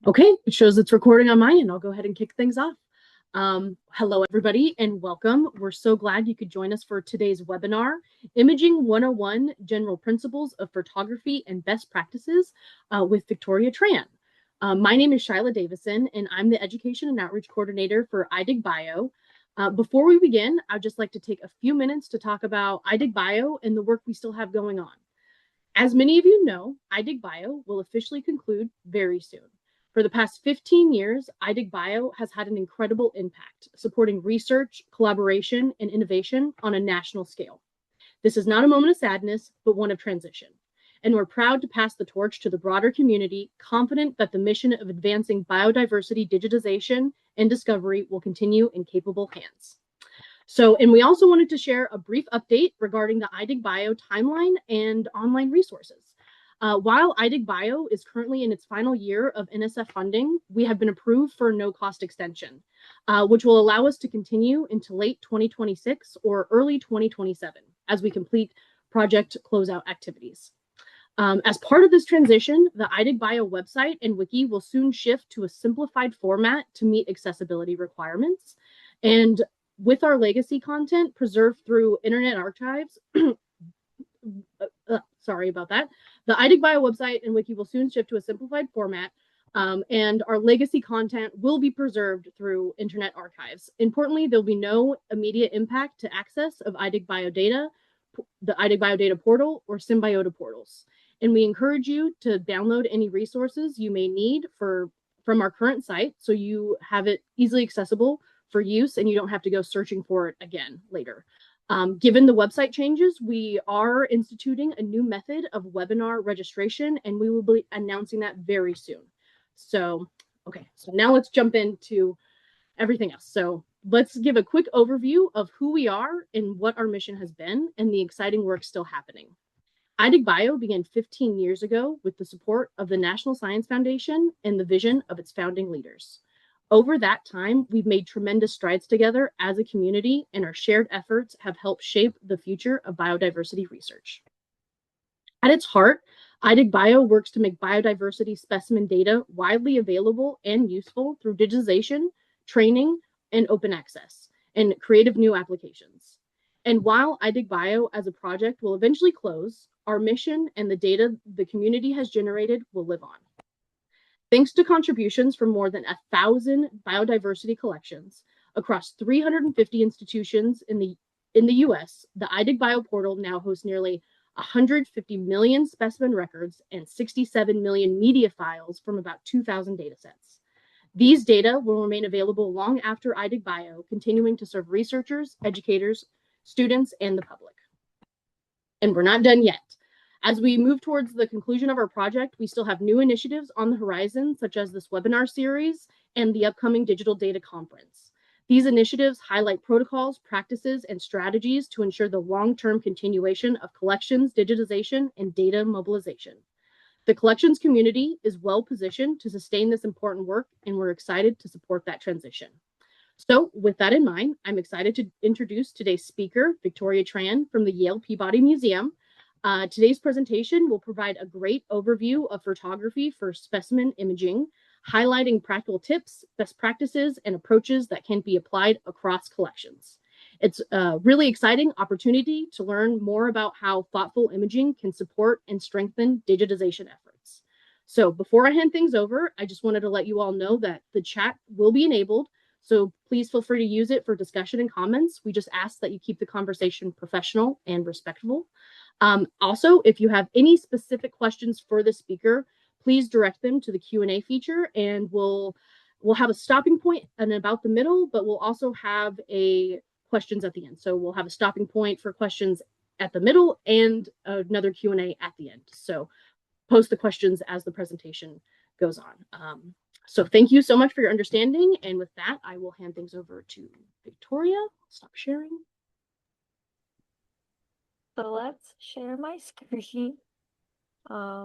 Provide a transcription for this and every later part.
Okay, it shows it's recording on my end. I'll go ahead and kick things off. Hello, everybody, and welcome. We're so glad you could join us for today's webinar, Imaging 101, General Principles of Photography and Best Practices with Victoria Tran. My name is Shyla Davison, and I'm the Education and Outreach Coordinator for iDigBio. Before we begin, I'd just like to take a few minutes to talk about iDigBio and the work we still have going on. As many of you know, iDigBio will officially conclude very soon. For the past 15 years, iDigBio has had an incredible impact, supporting research, collaboration, and innovation on a national scale. This is not a moment of sadness, but one of transition. And we're proud to pass the torch to the broader community, confident that the mission of advancing biodiversity digitization and discovery will continue in capable hands. And we also wanted to share a brief update regarding the iDigBio timeline and online resources. While iDigBio is currently in its final year of NSF funding, we have been approved for a no-cost extension, which will allow us to continue into late 2026 or early 2027 as we complete project closeout activities. As part of this transition, the iDigBio website and wiki will soon shift to a simplified format to meet accessibility requirements. And with our legacy content preserved through Internet Archives, sorry about that. The iDigBio website and wiki will soon shift to a simplified format, and our legacy content will be preserved through Internet Archives. Importantly, there'll be no immediate impact to access of iDigBio data, the iDigBio data portal, or Symbiota portals. And we encourage you to download any resources you may need from our current site so you have it easily accessible for use and you don't have to go searching for it again later. Given the website changes, we are instituting a new method of webinar registration, and we will be announcing that very soon. So now let's jump into everything else. So let's give a quick overview of who we are and what our mission has been and the exciting work still happening. iDigBio began 15 years ago with the support of the National Science Foundation and the vision of its founding leaders. Over that time, we've made tremendous strides together as a community, and our shared efforts have helped shape the future of biodiversity research. At its heart, iDigBio works to make biodiversity specimen data widely available and useful through digitization, training, and open access, and creative new applications. And while iDigBio as a project will eventually close, our mission and the data the community has generated will live on. Thanks to contributions from more than 1,000 biodiversity collections across 350 institutions in the US, the iDigBio portal now hosts nearly 150 million specimen records and 67 million media files from about 2,000 datasets. These data will remain available long after iDigBio, continuing to serve researchers, educators, students, and the public. And we're not done yet. As we move towards the conclusion of our project, we still have new initiatives on the horizon, such as this webinar series and the upcoming Digital Data Conference. These initiatives highlight protocols, practices, and strategies to ensure the long-term continuation of collections, digitization, and data mobilization. The collections community is well-positioned to sustain this important work, and we're excited to support that transition. So with that in mind, I'm excited to introduce today's speaker, Victoria Tran from the Yale Peabody Museum. Today's presentation will provide a great overview of photography for specimen imaging, highlighting practical tips, best practices, and approaches that can be applied across collections. It's a really exciting opportunity to learn more about how thoughtful imaging can support and strengthen digitization efforts. So before I hand things over, I just wanted to let you all know that the chat will be enabled, so please feel free to use it for discussion and comments. We just ask that you keep the conversation professional and respectful. Also, if you have any specific questions for the speaker, please direct them to the Q&A feature, and we'll have a stopping point in about the middle, but we'll also have a questions at the end. So we'll have a stopping point for questions at the middle and another Q&A at the end. So post the questions as the presentation goes on. So thank you so much for your understanding. And with that, I will hand things over to Victoria. Stop sharing. So let's share my screen. Okay.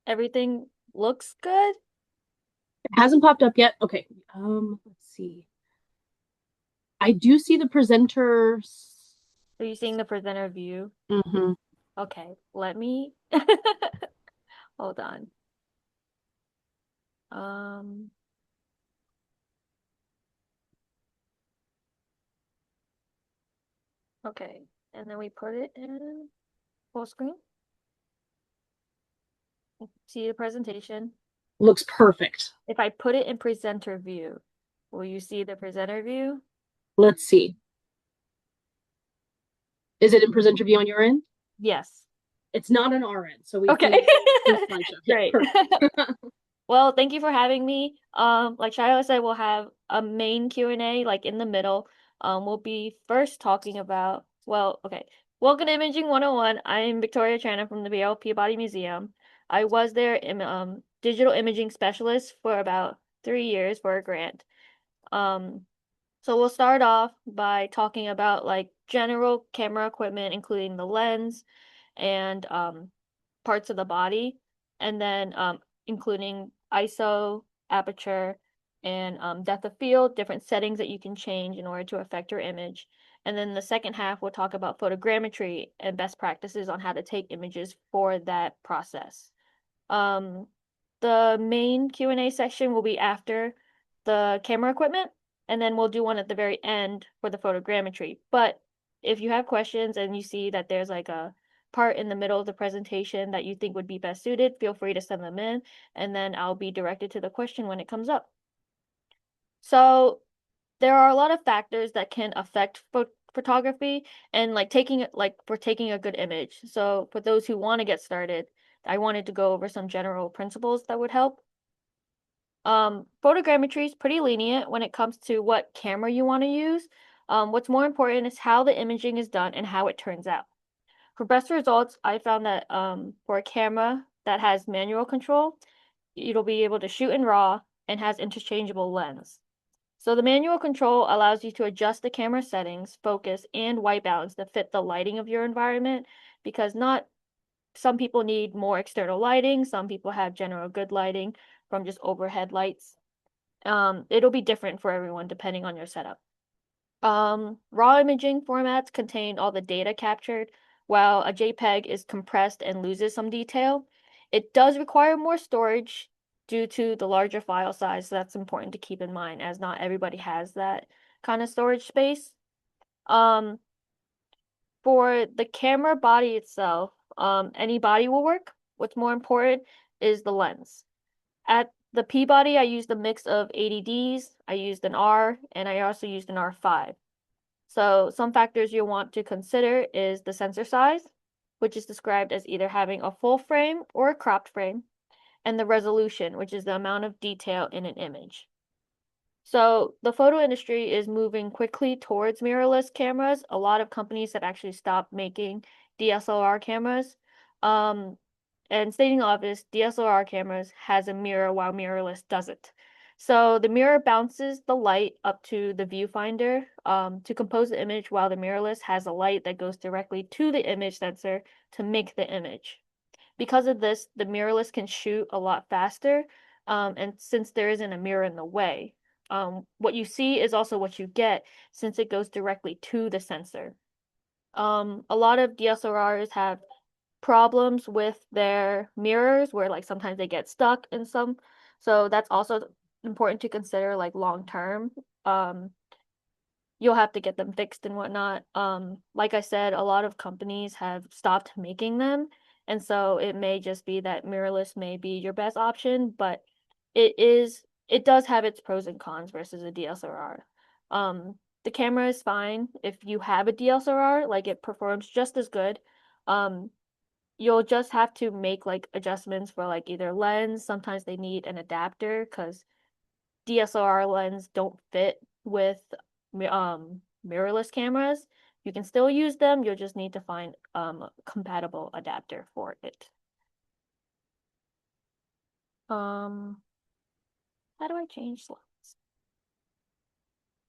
Everything looks good. It hasn't popped up yet. Okay. Let's see. I do see the presenter. Are you seeing the presenter view? Mm-hmm. Okay, let me hold on. Um, okay. And then we put it in full screen. See the presentation. Looks perfect. If I put it in presenter view, will you see the presenter view? Let's see. Is it in presenter view on your end? Yes. It's not on our end, so we Okay. see full slideshow. Yeah, Great. perfect. Well, thank you for having me. Like Shiloh said, we'll have a main Q&A like in the middle. We'll be first talking about, well, okay. Welcome to Imaging 101. I'm Victoria Chana from the Yale Peabody Museum. I was their digital imaging specialist for about 3 years for a grant. Um, so we'll start off by talking about like general camera equipment, including the lens and parts of the body, and then including ISO, aperture, and depth of field, different settings that you can change in order to affect your image. And then the second half, we'll talk about photogrammetry and best practices on how to take images for that process. Um, the main Q&A section will be after the camera equipment, and then we'll do one at the very end for the photogrammetry. But if you have questions and you see that there's like a part in the middle of the presentation that you think would be best suited, feel free to send them in, and then I'll be directed to the question when it comes up. So there are a lot of factors that can affect photography and like taking a good image. So for those who want to get started, I wanted to go over some general principles that would help. Photogrammetry is pretty lenient when it comes to what camera you want to use. What's more important is how the imaging is done and how it turns out. For best results, I found that for a camera that has manual control, it'll be able to shoot in RAW and has interchangeable lens. So the manual control allows you to adjust the camera settings, focus, and white balance to fit the lighting of your environment because not some people need more external lighting, some people have general good lighting from just overhead lights. It'll be different for everyone depending on your setup. Raw imaging formats contain all the data captured, while a JPEG is compressed and loses some detail. It does require more storage due to the larger file size, so that's important to keep in mind as not everybody has that kind of storage space. Um, for the camera body itself, any body will work. What's more important is the lens. At the Peabody, I used a mix of 80Ds, I used an R, and I also used an R5. So some factors you'll want to consider is the sensor size, which is described as either having a full frame or a cropped frame, and the resolution, which is the amount of detail in an image. So the photo industry is moving quickly towards mirrorless cameras. A lot of companies have actually stopped making DSLR cameras. Um, and stating the obvious, DSLR cameras has a mirror while mirrorless doesn't. So the mirror bounces the light up to the viewfinder to compose the image, while the mirrorless has a light that goes directly to the image sensor to make the image. Because of this, the mirrorless can shoot a lot faster, and since there isn't a mirror in the way. What you see is also what you get since it goes directly to the sensor. A lot of DSLRs have problems with their mirrors where like sometimes they get stuck in some. So that's also important to consider like long term. Um, you'll have to get them fixed and whatnot. Like I said, a lot of companies have stopped making them, and so it may just be that mirrorless may be your best option, but it does have its pros and cons versus a DSLR. The camera is fine if you have a DSLR, like it performs just as good. Um, you'll just have to make like adjustments for like either lens. Sometimes they need an adapter because DSLR lens don't fit with mirrorless cameras. You can still use them, you'll just need to find a compatible adapter for it. How do I change slides?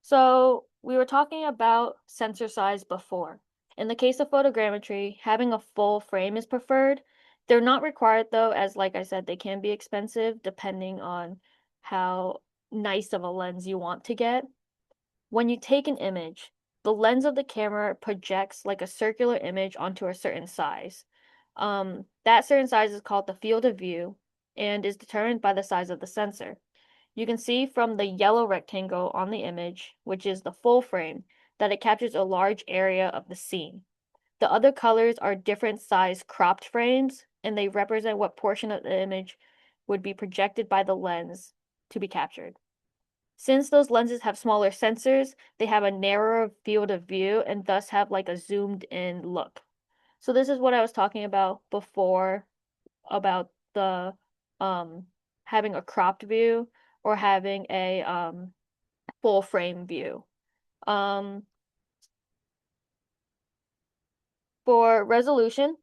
So we were talking about sensor size before. In the case of photogrammetry, having a full frame is preferred. They're not required though, as like I said, they can be expensive depending on how nice of a lens you want to get. When you take an image, the lens of the camera projects like a circular image onto a certain size. That certain size is called the field of view and is determined by the size of the sensor. You can see from the yellow rectangle on the image, which is the full frame, that it captures a large area of the scene. The other colors are different size cropped frames, and they represent what portion of the image would be projected by the lens to be captured. Since those lenses have smaller sensors, they have a narrower field of view and thus have like a zoomed in look. So this is what I was talking about before about the um having a cropped view or having a full frame view. Um for resolution,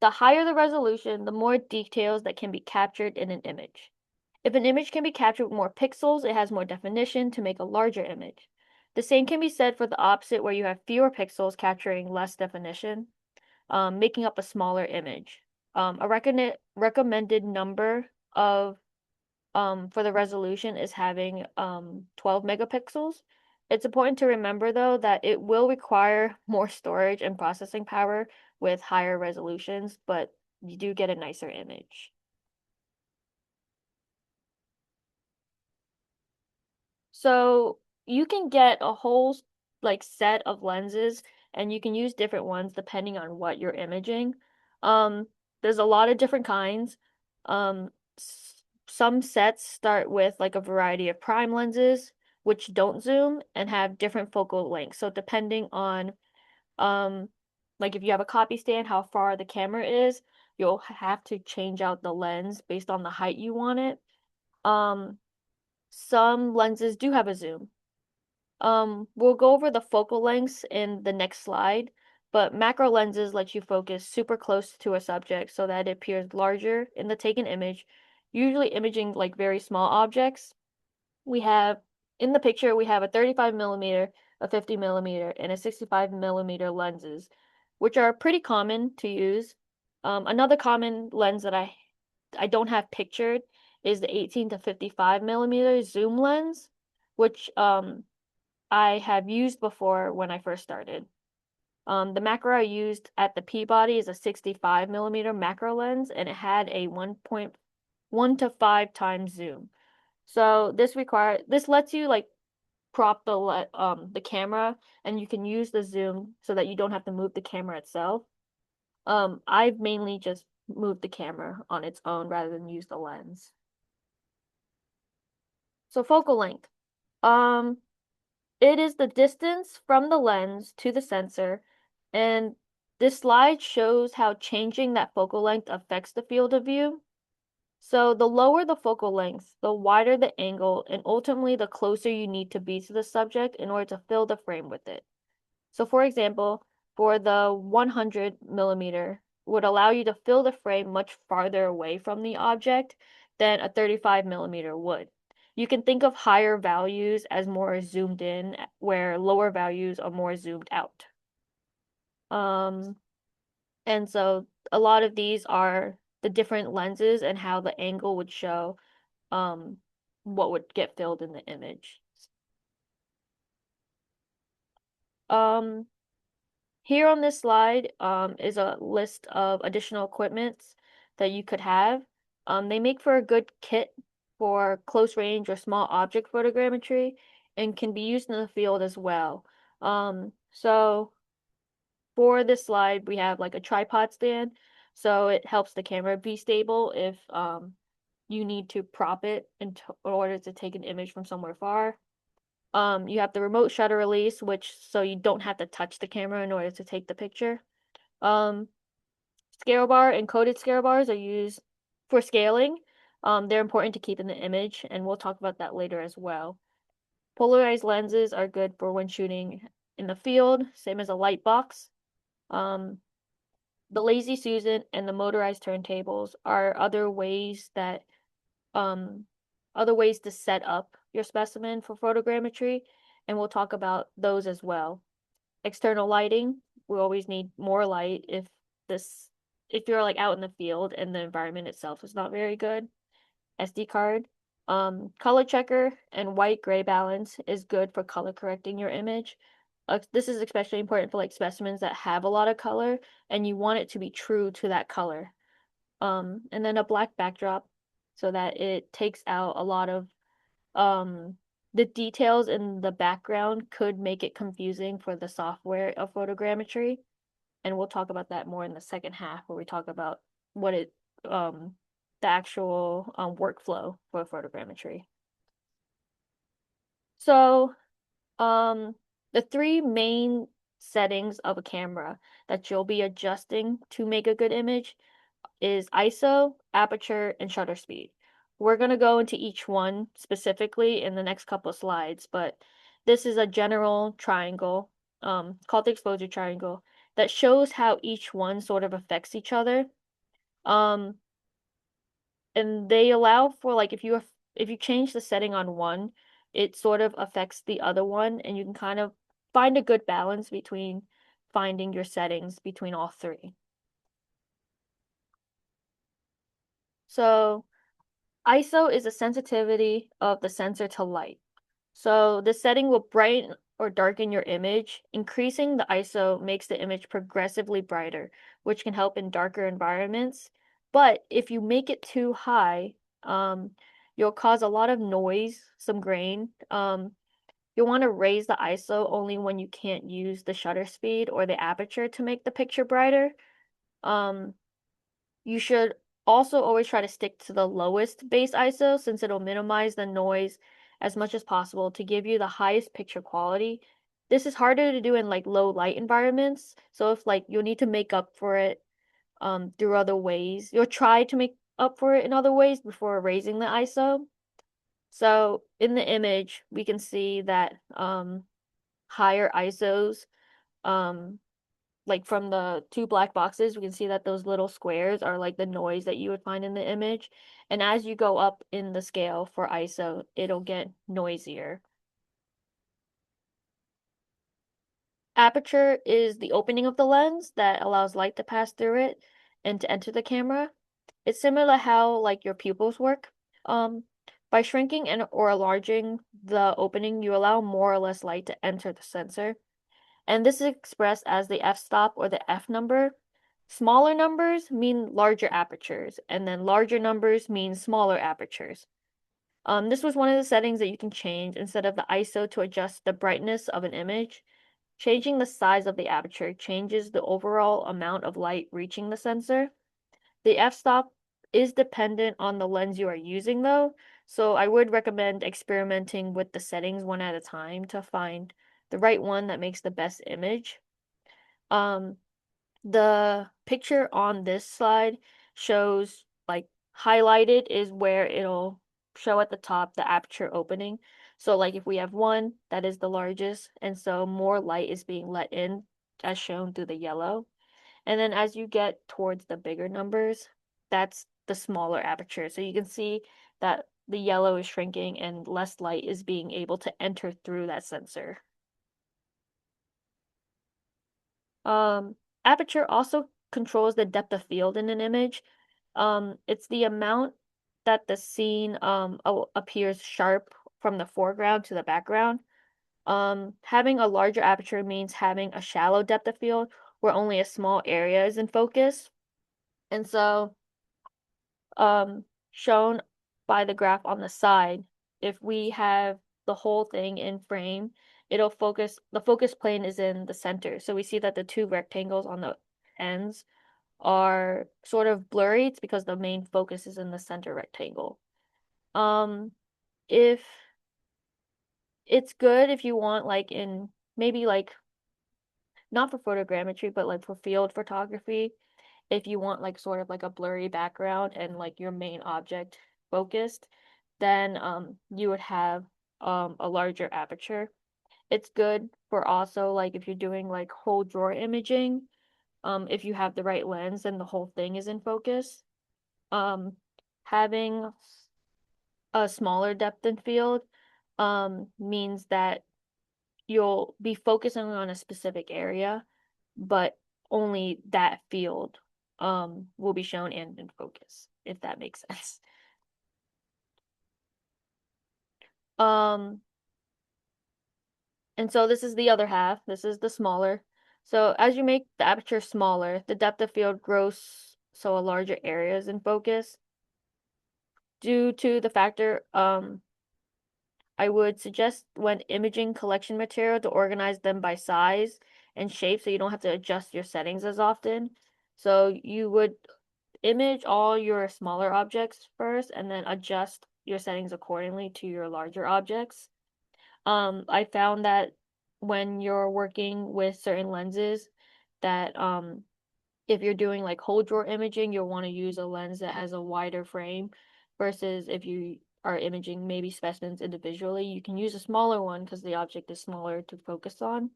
the higher the resolution, the more details that can be captured in an image. If an image can be captured with more pixels, it has more definition to make a larger image. The same can be said for the opposite, where you have fewer pixels capturing less definition, making up a smaller image. A recommended number of for the resolution is having 12 megapixels. It's important to remember though that it will require more storage and processing power with higher resolutions, but you do get a nicer image. So you can get a whole like set of lenses and you can use different ones depending on what you're imaging. Um, there's a lot of different kinds. Um, some sets start with like a variety of prime lenses, which don't zoom and have different focal lengths. So depending on um, like if you have a copy stand, how far the camera is, you'll have to change out the lens based on the height you want it. Um, some lenses do have a zoom. We'll go over the focal lengths in the next slide, but macro lenses let you focus super close to a subject so that it appears larger in the taken image, usually imaging like very small objects. We have in the picture we have a 35 millimeter, a 50 millimeter, and a 65 millimeter lenses, which are pretty common to use. Another common lens that I don't have pictured is the 18 to 55 millimeter zoom lens, which I have used before when I first started. The macro I used at the Peabody is a 65 millimeter macro lens, and it had a 1.1 to 5 times zoom. So this lets you like prop the camera, and you can use the zoom so that you don't have to move the camera itself. I've mainly just moved the camera on its own rather than use the lens. So focal length. Um, It is the distance from the lens to the sensor, and this slide shows how changing that focal length affects the field of view. So the lower the focal length, the wider the angle, and ultimately the closer you need to be to the subject in order to fill the frame with it. So for example, for the 100 millimeter would allow you to fill the frame much farther away from the object than a 35 millimeter would. You can think of higher values as more zoomed in, where lower values are more zoomed out. Um, and so a lot of these are the different lenses and how the angle would show um, what would get filled in the image. Um, Here on this slide is a list of additional equipments that you could have. They make for a good kit for close range or small object photogrammetry and can be used in the field as well. So for this slide, we have like a tripod stand, so it helps the camera be stable if you need to prop it in order to take an image from somewhere far. You have the remote shutter release, which so you don't have to touch the camera in order to take the picture. Um, Scale bar and coded scale bars are used for scaling. They're important to keep in the image, and we'll talk about that later as well. Polarized lenses are good for when shooting in the field, same as a light box. Um, the Lazy Susan and the motorized turntables are um, other ways to set up your specimen for photogrammetry, and we'll talk about those as well. External lighting, we always need more light if you're like out in the field and the environment itself is not very good. SD card. Color checker and white gray balance is good for color correcting your image. This is especially important for like specimens that have a lot of color and you want it to be true to that color. And then a black backdrop so that it takes out a lot of um the details in the background could make it confusing for the software of photogrammetry. And we'll talk about that more in the second half where we talk about what it the actual workflow for photogrammetry. So the three main settings of a camera that you'll be adjusting to make a good image is ISO, aperture, and shutter speed. We're going to go into each one specifically in the next couple of slides, but this is a general triangle called the exposure triangle that shows how each one sort of affects each other. Um, and they allow for like if you change the setting on one, it sort of affects the other one, and you can kind of find a good balance between finding your settings between all three. So ISO is a sensitivity of the sensor to light. So the setting will brighten or darken your image. Increasing the ISO makes the image progressively brighter, which can help in darker environments. But if you make it too high, you'll cause a lot of noise, some grain. You'll want to raise the ISO only when you can't use the shutter speed or the aperture to make the picture brighter. Um, you should also always try to stick to the lowest base ISO since it'll minimize the noise as much as possible to give you the highest picture quality. This is harder to do in like low light environments. So if like you'll need to make up for it through other ways, you'll try to make up for it in other ways before raising the ISO. So in the image, we can see that higher ISOs um like from the two black boxes, we can see that those little squares are like the noise that you would find in the image. And as you go up in the scale for ISO, it'll get noisier. Aperture is the opening of the lens that allows light to pass through it and to enter the camera. It's similar to how like your pupils work. Um, by shrinking and or enlarging the opening, you allow more or less light to enter the sensor. And this is expressed as the f-stop or the f number. Smaller numbers mean larger apertures, and then larger numbers mean smaller apertures. This was one of the settings that you can change instead of the ISO to adjust the brightness of an image. Changing the size of the aperture changes the overall amount of light reaching the sensor. The f-stop is dependent on the lens you are using though, so I would recommend experimenting with the settings one at a time to find the right one that makes the best image. Um, the picture on this slide shows like highlighted is where it'll show at the top the aperture opening. So like if we have one, that is the largest, and so more light is being let in as shown through the yellow. And then as you get towards the bigger numbers, that's the smaller aperture. So you can see that the yellow is shrinking and less light is being able to enter through that sensor. Aperture also controls the depth of field in an image. It's the amount that the scene appears sharp from the foreground to the background. Having a larger aperture means having a shallow depth of field where only a small area is in focus. And so, shown by the graph on the side, if we have the whole thing in frame, the focus plane is in the center. So we see that the two rectangles on the ends are sort of blurry. It's because the main focus is in the center rectangle. If it's good if you want like in maybe like not for photogrammetry, but like for field photography, if you want like sort of like a blurry background and like your main object focused, then you would have a larger aperture. It's good for also like if you're doing like whole drawer imaging, if you have the right lens and the whole thing is in focus. Having a smaller depth in field means that you'll be focusing on a specific area, but only that field will be shown and in focus, if that makes sense. Um, And so this is the other half. This is the smaller. So as you make the aperture smaller, the depth of field grows so a larger area is in focus. Due to the factor, I would suggest when imaging collection material to organize them by size and shape so you don't have to adjust your settings as often. So you would image all your smaller objects first and then adjust your settings accordingly to your larger objects. I found that when you're working with certain lenses, that if you're doing like whole drawer imaging, you'll want to use a lens that has a wider frame versus if you are imaging maybe specimens individually, you can use a smaller one because the object is smaller to focus on.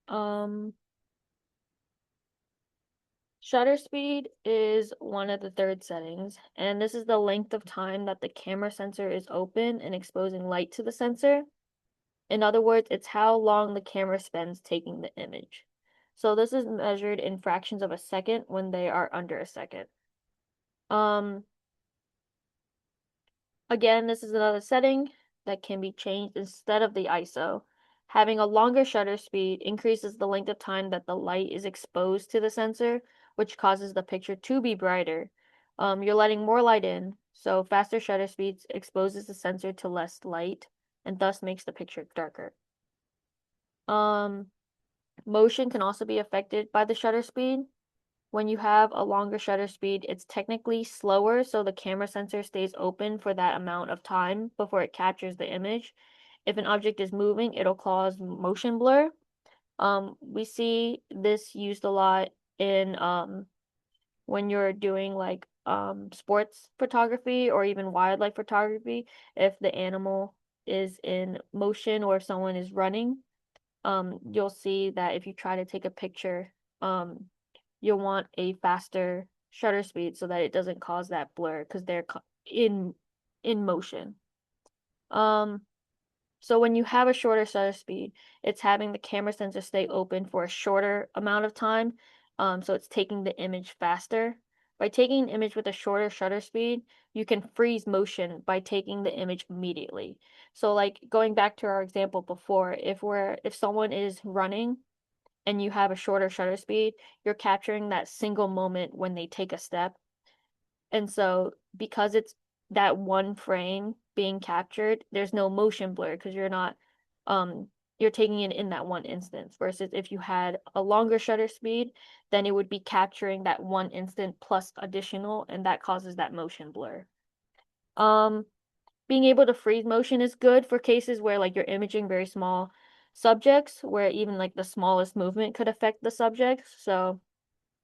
Um, Shutter speed is one of the third settings, and this is the length of time that the camera sensor is open and exposing light to the sensor. In other words, it's how long the camera spends taking the image. So this is measured in fractions of a second when they are under a second. Um, Again, this is another setting that can be changed instead of the ISO. Having a longer shutter speed increases the length of time that the light is exposed to the sensor, which causes the picture to be brighter. You're letting more light in, so faster shutter speeds exposes the sensor to less light and thus makes the picture darker. Motion can also be affected by the shutter speed. When you have a longer shutter speed, it's technically slower, so the camera sensor stays open for that amount of time before it captures the image. If an object is moving, it'll cause motion blur. We see this used a lot in when you're doing like sports photography or even wildlife photography. If the animal is in motion or if someone is running, you'll see that if you try to take a picture, you'll want a faster shutter speed so that it doesn't cause that blur because they're in motion. Um, so when you have a shorter shutter speed, it's having the camera sensor stay open for a shorter amount of time. So it's taking the image faster. By taking an image with a shorter shutter speed, you can freeze motion by taking the image immediately. So like going back to our example before, if someone is running and you have a shorter shutter speed, you're capturing that single moment when they take a step. And so because it's that one frame being captured, there's no motion blur because you're taking it in that one instance versus if you had a longer shutter speed, then it would be capturing that one instant plus additional and that causes that motion blur. Um Being able to freeze motion is good for cases where like you're imaging very small subjects where even like the smallest movement could affect the subject. So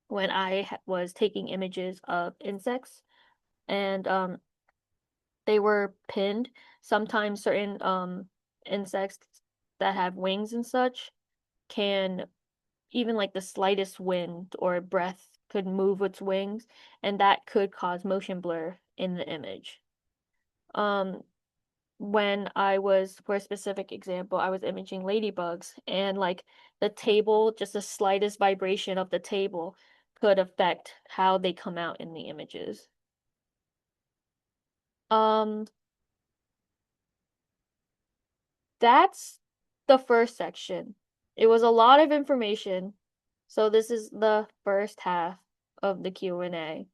when I was taking images of insects and they were pinned, sometimes certain insects that have wings and such can even like the slightest wind or breath could move its wings and that could cause motion blur in the image. Um, when I was, for a specific example, I was imaging ladybugs and like the table, just the slightest vibration of the table could affect how they come out in the images. Um, that's the first section. It was a lot of information. So this is the first half of the Q&A.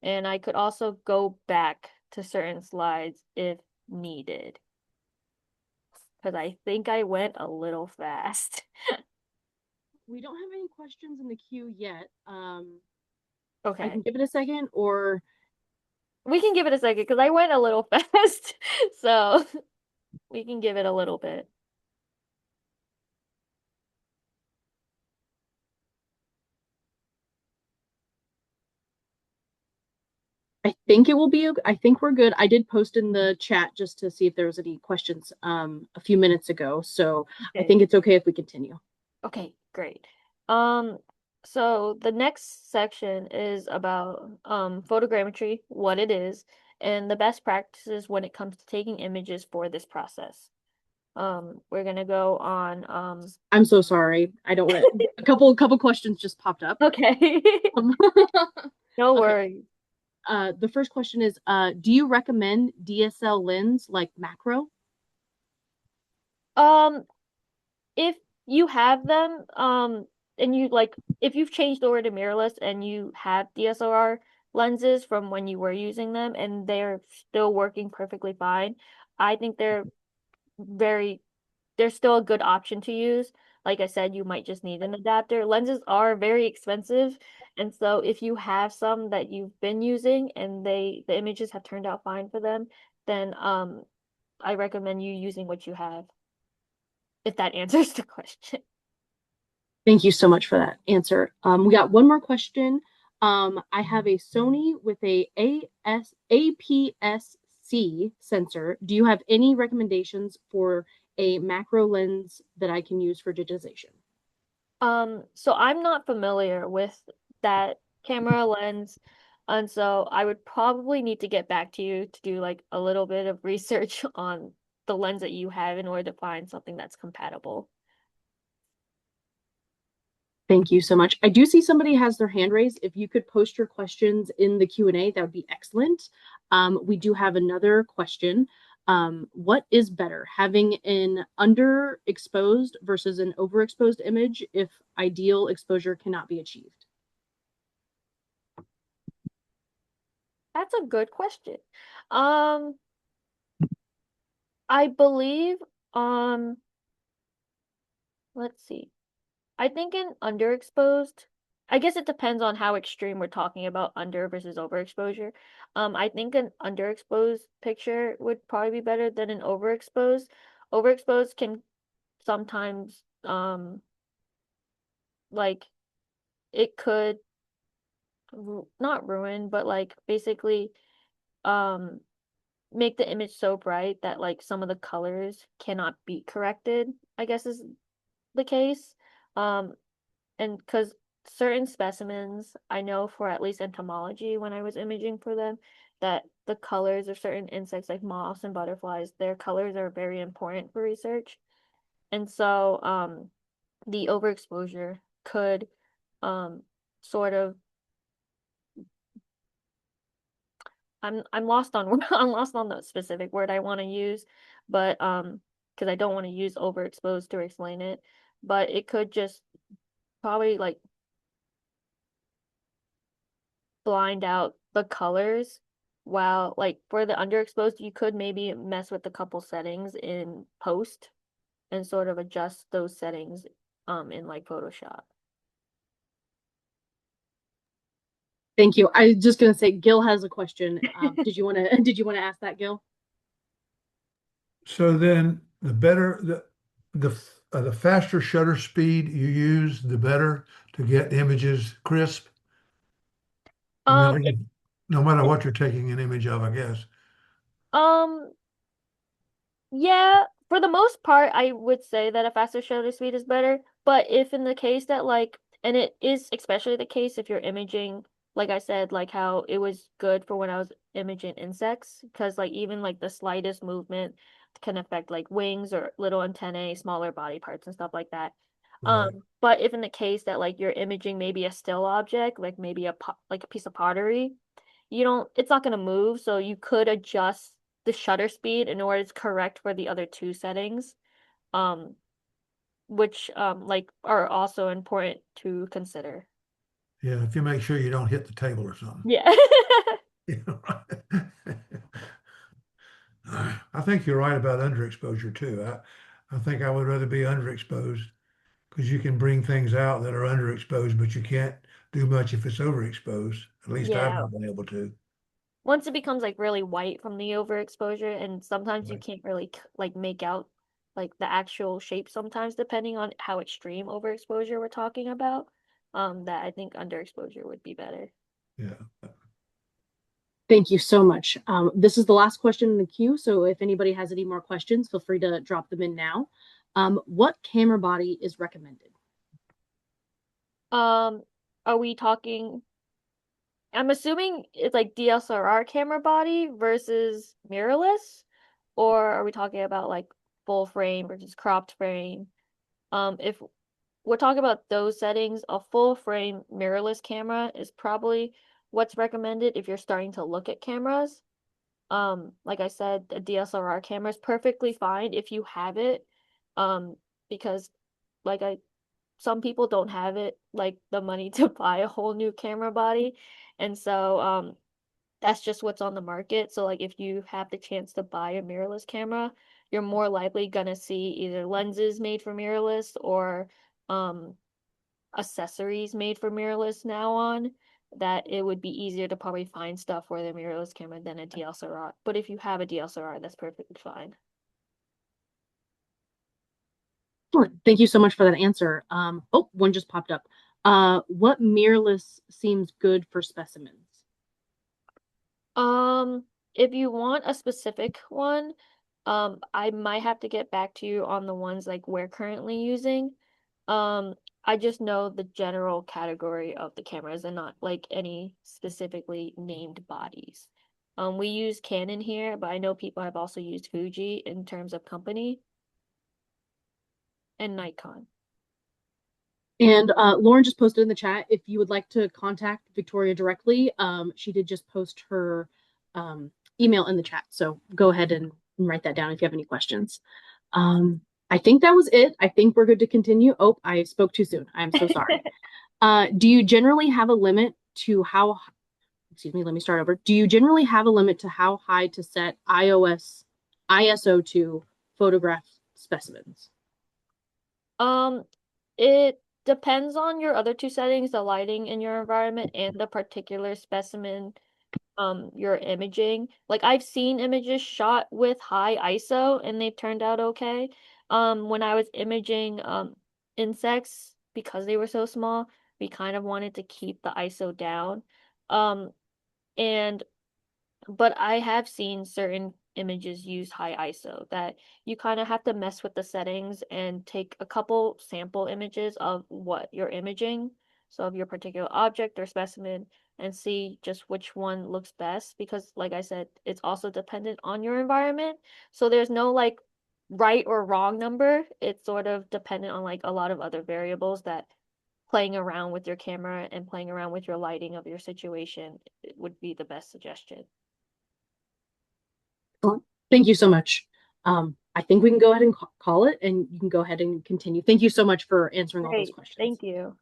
And I could also go back to certain slides if needed. Because I think I went a little fast. We don't have any questions in the queue yet. I Okay. can give it a second, or We can give it a second because I went a little fast. So we can give it a little bit. I think it will be. I think we're good. I did post in the chat just to see if there was any questions a few minutes ago, so I Okay. think it's okay if we continue. Okay, great. Um, so the next section is about photogrammetry, what it is, and the best practices when it comes to taking images for this process. We're gonna go on I'm so sorry. I don't want to. A couple questions just popped up. okay. Um, No okay. worries. The first question is, do you recommend DSL lens like macro? Um, if you have them, and you like, if you've changed over to mirrorless and you have DSLR lenses from when you were using them and they're still working perfectly fine, I think very, they're still a good option to use. Like I said, you might just need an adapter. Lenses are very expensive, and so if you have some that you've been using and the images have turned out fine for them, then I recommend you using what you have, if that answers the question. Thank you so much for that answer. We got one more question. I have a Sony with APS-C sensor. Do you have any recommendations for a macro lens that I can use for digitization? So I'm not familiar with that camera lens, and so I would probably need to get back to you to do like a little bit of research on the lens that you have in order to find something that's compatible. Thank you so much. I do see somebody has their hand raised. If you could post your questions in the Q&A, that would be excellent. We do have another question. What is better, having an underexposed versus an overexposed image if ideal exposure cannot be achieved? That's a good question. Um, I believe, um, let's see. I think an underexposed, I guess it depends on how extreme we're talking about under versus overexposure. I think an underexposed picture would probably be better than an overexposed. Overexposed can sometimes, like, it could not ruin, but like basically, um, make the image so bright that like some of the colors cannot be corrected, I guess is the case. Um, and because certain specimens, I know for at least entomology, when I was imaging for them, that the colors of certain insects like moths and butterflies, their colors are very important for research. And so, the overexposure could, um, sort of, I'm lost on I'm lost on the specific word I want to use, but because I don't want to use overexposed to explain it, but it could just probably like blind out the colors, while like for the underexposed you could maybe mess with a couple settings in post and sort of adjust those settings in like Photoshop. Thank you. I was just gonna say Gil has a question. Did you want to ask that, Gil? So then the faster shutter speed you use, the better to get images crisp. No Um matter it, no matter it what you're taking an image of, I guess. um Yeah, for the most part, I would say that a faster shutter speed is better. But if in the case that like, and it is especially the case if you're imaging, like I said, like how it was good for when I was imaging insects, because like even like the slightest movement can affect like wings or little antennae, smaller body parts and stuff like that. Right. But if in the case that like you're imaging maybe a still object, like maybe like a piece of pottery, you don't, it's not going to move, so you could adjust the shutter speed in order to correct for the other two settings, um which like are also important to consider. Yeah, if you make sure you don't hit the table or something. Yeah. You know, right? I think you're right about underexposure too. I think I would rather be underexposed because you can bring things out that are underexposed, but you can't do much if it's overexposed. At least I've Yeah. not been able to. Once it becomes like really white from the overexposure, and sometimes you Right. can't really like make out like the actual shape sometimes depending on how extreme overexposure we're talking about, that I think underexposure would be better. Yeah. Thank you so much. This is the last question in the queue, so if anybody has any more questions, feel free to drop them in now. What camera body is recommended? um are we talking, I'm assuming it's like DSLR camera body versus mirrorless, or are we talking about like full frame versus cropped frame? If we're talking about those settings, a full frame mirrorless camera is probably what's recommended if you're starting to look at cameras. Like I said, a DSLR camera is perfectly fine if you have it. Because like some people don't have it, like the money to buy a whole new camera body. And so that's just what's on the market. So like if you have the chance to buy a mirrorless camera, you're more likely gonna see either lenses made for mirrorless or um accessories made for mirrorless now on, that it would be easier to probably find stuff for the mirrorless camera than a DSLR. But if you have a DSLR, that's perfectly fine. Excellent. Thank you so much for that answer. Oh, one just popped up. What mirrorless seems good for specimens? Um, if you want a specific one, I might have to get back to you on the ones like we're currently using. Um, I just know the general category of the cameras and not like any specifically named bodies. We use Canon here, but I know people have also used Fuji in terms of company and Nikon. And Lauren just posted in the chat if you would like to contact Victoria directly. She did just post her email in the chat. So go ahead and write that down if you have any questions. I think that was it. I think we're good to continue. Oh, I spoke too soon. I'm so sorry. Do you generally have a limit to how, excuse me, let me start over. Do you generally have a limit to how high to set ISO to photograph specimens? It depends on your other two settings, the lighting in your environment and the particular specimen you're imaging. Like I've seen images shot with high ISO and they've turned out okay. When I was imaging insects, because they were so small, we kind of wanted to keep the ISO down. Um and but I have seen certain images use high ISO that you kind of have to mess with the settings and take a couple sample images of what you're imaging, so of your particular object or specimen, and see just which one looks best because like I said, it's also dependent on your environment. So there's no like right or wrong number. It's sort of dependent on like a lot of other variables that playing around with your camera and playing around with your lighting of your situation would be the best suggestion. Well, thank you so much. I think we can go ahead and call it, and you can go ahead and continue. Thank you so much for answering all those Great, questions. thank you.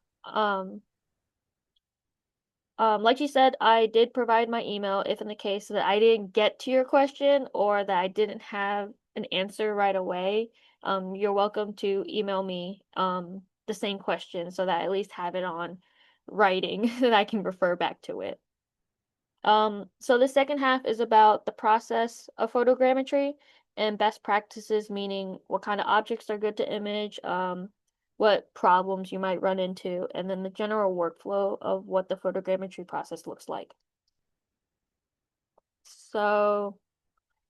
Like you said, I did provide my email if in the case that I didn't get to your question or that I didn't have an answer right away. You're welcome to email me the same question so that I at least have it on writing that I can refer back to it. So the second half is about the process of photogrammetry and best practices, meaning what kind of objects are good to image, what problems you might run into, and then the general workflow of what the photogrammetry process looks like. So,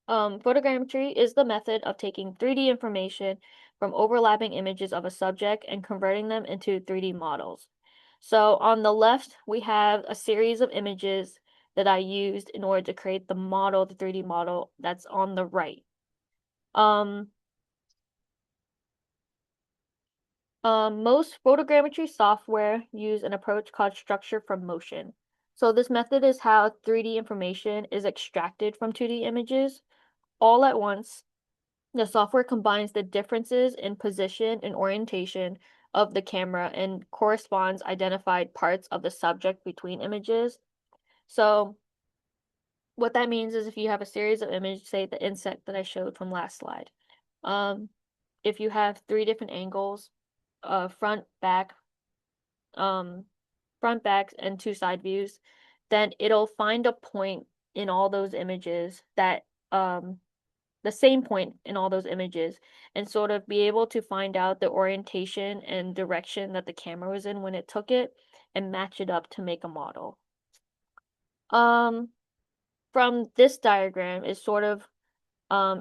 photogrammetry is the method of taking 3D information from overlapping images of a subject and converting them into 3D models. So on the left, we have a series of images that I used in order to create the model, the 3D model that's on the right. Most photogrammetry software use an approach called structure from motion. So this method is how 3D information is extracted from 2D images all at once. The software combines the differences in position and orientation of the camera and corresponds identified parts of the subject between images. So what that means is if you have a series of images, say the insect that I showed from last slide, if you have three different angles, front, back, front, back, and two side views, then it'll find a point in all those images that the same point in all those images and sort of be able to find out the orientation and direction that the camera was in when it took it and match it up to make a model. From this diagram is sort of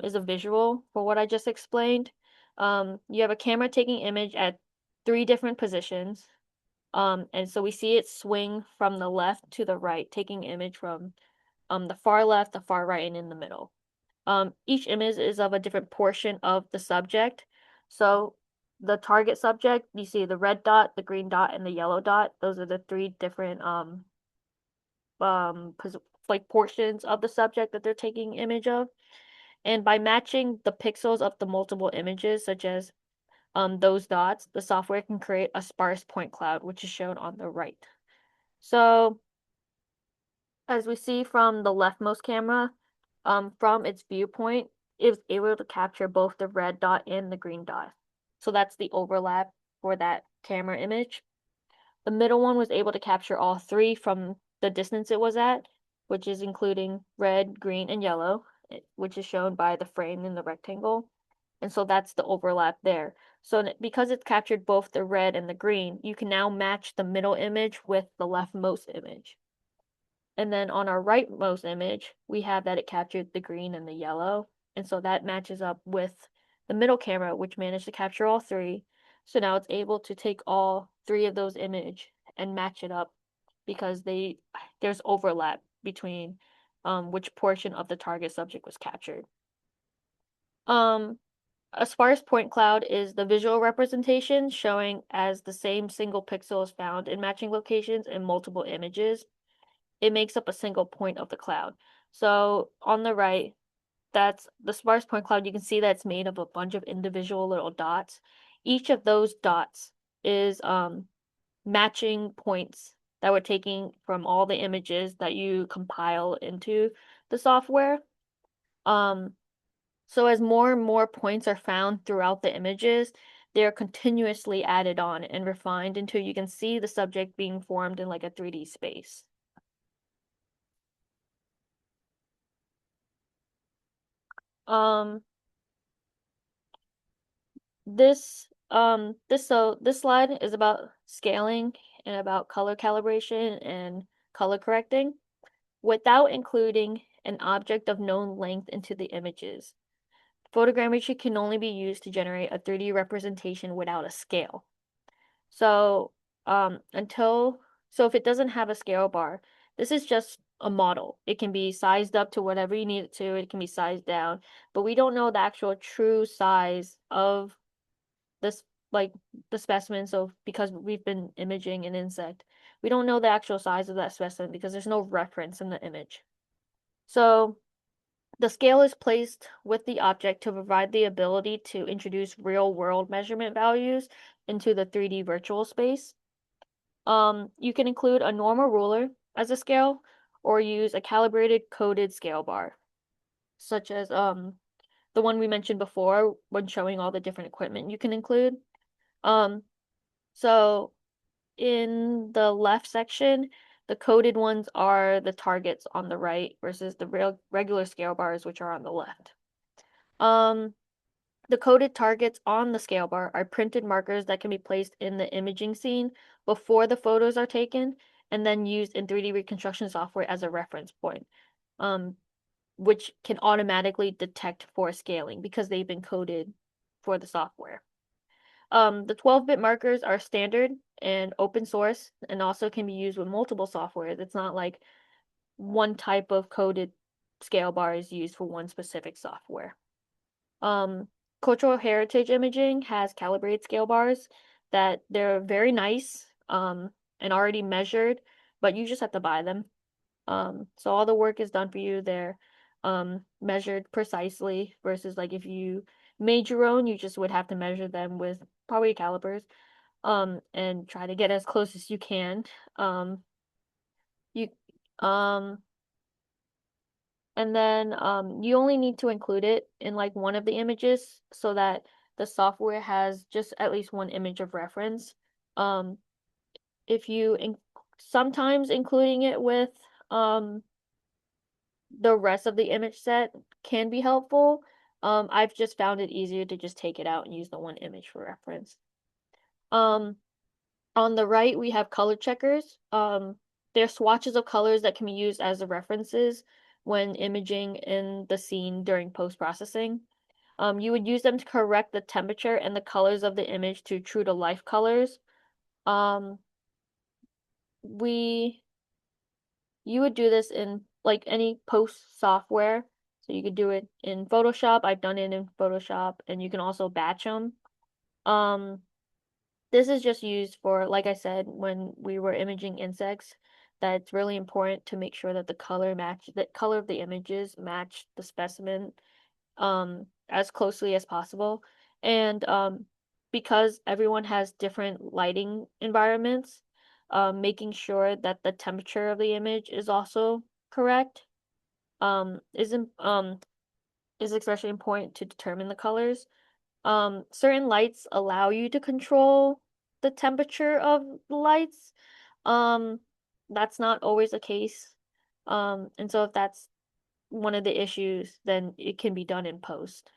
is a visual for what I just explained. You have a camera taking image at three different positions. And so we see it swing from the left to the right, taking image from the far left, the far right, and in the middle. Each image is of a different portion of the subject. So the target subject, you see the red dot, the green dot, and the yellow dot. Those are the three different like portions of the subject that they're taking image of. And by matching the pixels of the multiple images, such as those dots, the software can create a sparse point cloud, which is shown on the right. So as we see from the leftmost camera, from its viewpoint, it was able to capture both the red dot and the green dot. So that's the overlap for that camera image. The middle one was able to capture all three from the distance it was at, which is including red, green, and yellow, which is shown by the frame in the rectangle. And so that's the overlap there. So because it's captured both the red and the green, you can now match the middle image with the leftmost image. And then on our rightmost image, we have that it captured the green and the yellow. And so that matches up with the middle camera, which managed to capture all three. So now it's able to take all three of those image and match it up because there's overlap between which portion of the target subject was captured. A sparse point cloud is the visual representation showing as the same single pixel is found in matching locations in multiple images. It makes up a single point of the cloud. So on the right, that's the sparse point cloud. You can see that's made of a bunch of individual little dots. Each of those dots is matching points that we're taking from all the images that you compile into the software. So as more and more points are found throughout the images, they're continuously added on and refined until you can see the subject being formed in like a 3D space. This slide is about scaling and about color calibration and color correcting without including an object of known length into the images. Photogrammetry can only be used to generate a 3D representation without a scale. So if it doesn't have a scale bar, this is just a model. It can be sized up to whatever you need it to. It can be sized down, but we don't know the actual true size of this, like the specimen. So because we've been imaging an insect, we don't know the actual size of that specimen because there's no reference in the image. So the scale is placed with the object to provide the ability to introduce real-world measurement values into the 3D virtual space. You can include a normal ruler as a scale or use a calibrated coded scale bar, such as the one we mentioned before when showing all the different equipment you can include. So in the left section, the coded ones are the targets on the right versus the regular scale bars, which are on the left. The coded targets on the scale bar are printed markers that can be placed in the imaging scene before the photos are taken and then used in 3D reconstruction software as a reference point, which can automatically detect for scaling because they've been coded for the software. The 12-bit markers are standard and open source and also can be used with multiple softwares. It's not like one type of coded scale bar is used for one specific software. Cultural heritage imaging has calibrated scale bars that they're very nice and already measured, but you just have to buy them. So all the work is done for you. They're measured precisely versus like if you made your own, you just would have to measure them with probably calipers and try to get as close as you can. You and then you only need to include it in like one of the images so that the software has just at least one image of reference. If you sometimes including it with the rest of the image set can be helpful. I've just found it easier to just take it out and use the one image for reference. On the right, we have color checkers. They're swatches of colors that can be used as the references when imaging in the scene during post-processing. You would use them to correct the temperature and the colors of the image to true to life colors. You would do this in like any post software. So you could do it in Photoshop. I've done it in Photoshop, and you can also batch them. This is just used for, like I said, when we were imaging insects, that it's really important to make sure that the color of the images match the specimen as closely as possible. And because everyone has different lighting environments, making sure that the temperature of the image is also correct um, is im- um, is especially important to determine the colors. Certain lights allow you to control the temperature of the lights. Um, that's not always the case. And so if that's one of the issues, then it can be done in post.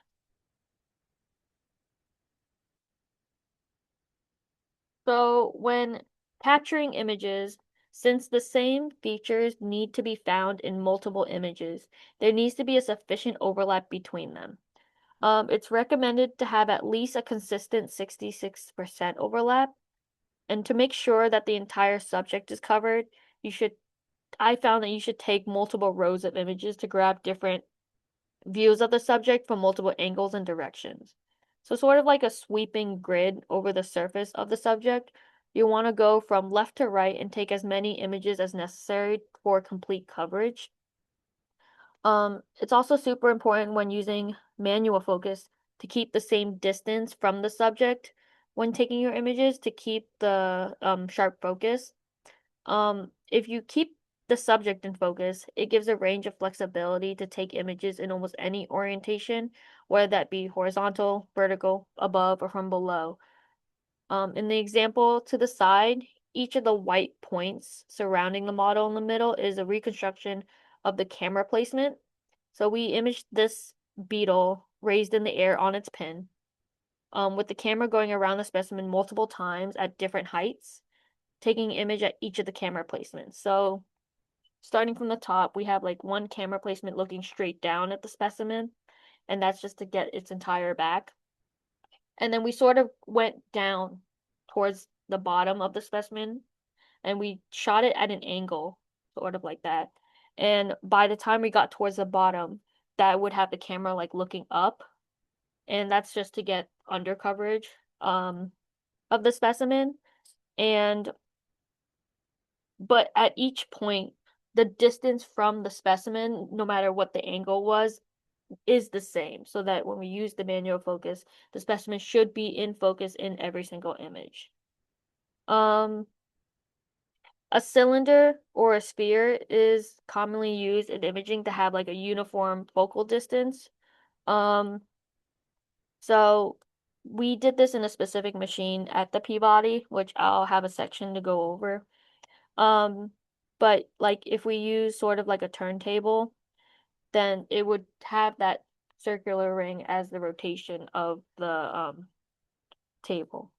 So when capturing images, since the same features need to be found in multiple images, there needs to be a sufficient overlap between them. It's recommended to have at least a consistent 66% overlap. And to make sure that the entire subject is covered, I found that you should take multiple rows of images to grab different views of the subject from multiple angles and directions. So sort of like a sweeping grid over the surface of the subject, you want to go from left to right and take as many images as necessary for complete coverage. It's also super important when using manual focus to keep the same distance from the subject when taking your images to keep the sharp focus. If you keep the subject in focus, it gives a range of flexibility to take images in almost any orientation, whether that be horizontal, vertical, above, or from below. In the example to the side, each of the white points surrounding the model in the middle is a reconstruction of the camera placement. So we imaged this beetle raised in the air on its pin, with the camera going around the specimen multiple times at different heights, taking image at each of the camera placements. So starting from the top, we have like one camera placement looking straight down at the specimen, and that's just to get its entire back. And then we sort of went down towards the bottom of the specimen and we shot it at an angle, sort of like that. And by the time we got towards the bottom, that would have the camera like looking up, and that's just to get under coverage of the specimen. And but at each point, the distance from the specimen, no matter what the angle was, is the same, so that when we use the manual focus, the specimen should be in focus in every single image. Um, a cylinder or a sphere is commonly used in imaging to have like a uniform focal distance. Um, so we did this in a specific machine at the Peabody, which I'll have a section to go over. Um, but like if we use sort of like a turntable, then it would have that circular ring as the rotation of the table.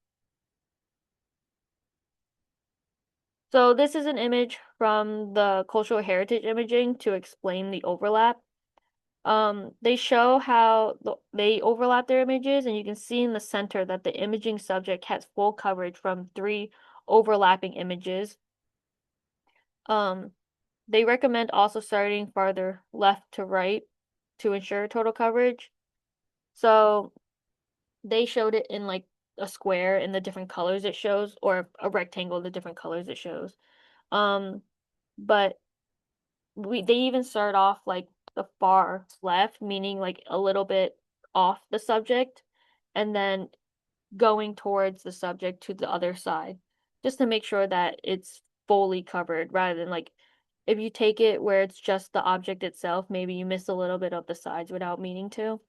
So this is an image from the cultural heritage imaging to explain the overlap. They show how they overlap their images, and you can see in the center that the imaging subject has full coverage from 3 overlapping images. They recommend also starting farther left to right to ensure total coverage. So they showed it in like a square in the different colors it shows, or a rectangle, the different colors it shows. Um, but they even start off like the far left, meaning like a little bit off the subject, and then going towards the subject to the other side, just to make sure that it's fully covered rather than like if you take it where it's just the object itself, maybe you miss a little bit of the sides without meaning to.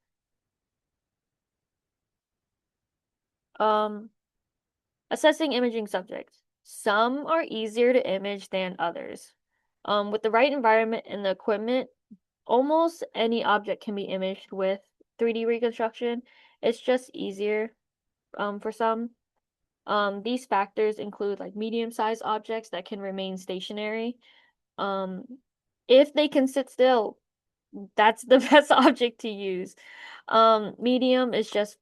Um, Assessing imaging subjects. Some are easier to image than others. With the right environment and the equipment, almost any object can be imaged with 3D reconstruction. It's just easier for some. These factors include like medium-sized objects that can remain stationary. Um, if they can sit still, that's the best object to use. Medium is just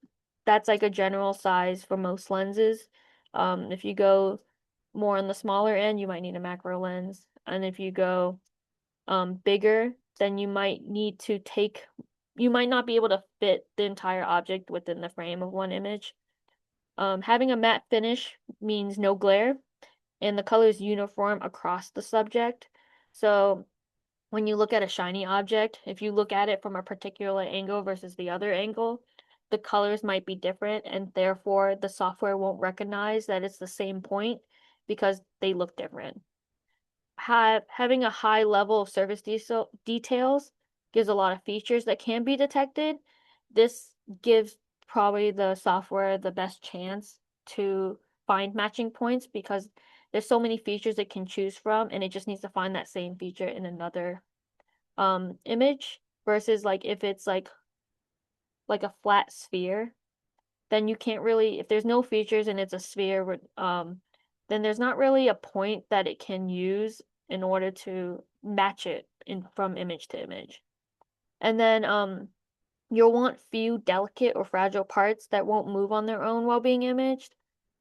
that's like a general size for most lenses. If you go more on the smaller end, you might need a macro lens. And if you go bigger, then you might not be able to fit the entire object within the frame of one image. Having a matte finish means no glare, and the color is uniform across the subject. So when you look at a shiny object, if you look at it from a particular angle versus the other angle, the colors might be different, and therefore the software won't recognize that it's the same point because they look different. Having a high level of surface details gives a lot of features that can be detected. This gives probably the software the best chance to find matching points because there's so many features it can choose from, and it just needs to find that same feature in another image versus like if it's like a flat sphere, then you can't really, if there's no features and it's a sphere, then there's not really a point that it can use in order to match it in from image to image. And then you'll want few delicate or fragile parts that won't move on their own while being imaged.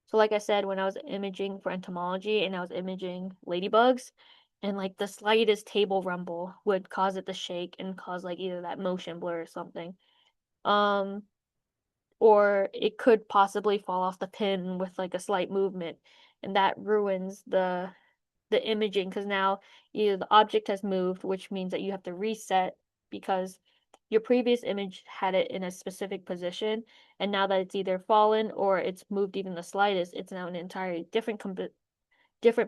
So like I said, when I was imaging for entomology and I was imaging ladybugs, and like the slightest table rumble would cause it to shake and cause like either that motion blur or something. Um, or it could possibly fall off the pin with like a slight movement, and that ruins the imaging because now either the object has moved, which means that you have to reset because your previous image had it in a specific position, and now that it's either fallen or it's moved even the slightest, it's now an entirely different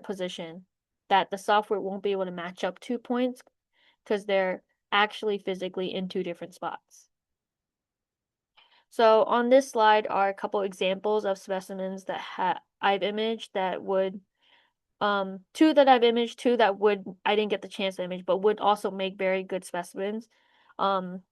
position that the software won't be able to match up 2 points because they're actually physically in two different spots. So on this slide are a couple examples of specimens that I've imaged that would two that I've imaged, two that would I didn't get the chance to image, but would also make very good specimens. Um,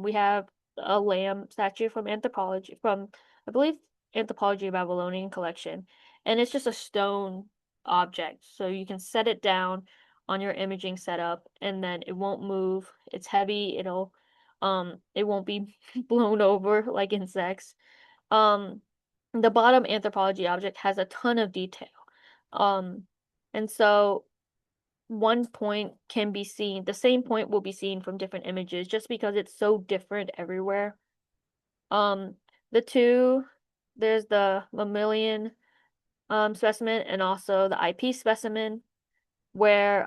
we have a lamb statue from anthropology, from I believe Anthropology of Babylonian collection, and it's just a stone object, so you can set it down on your imaging setup, and then it won't move. It's heavy. It won't be blown over like insects. Um, the bottom anthropology object has a ton of detail. Um, and so one point can be seen, the same point will be seen from different images just because it's so different everywhere. Um, the two, there's the mammalian specimen and also the eyepiece specimen where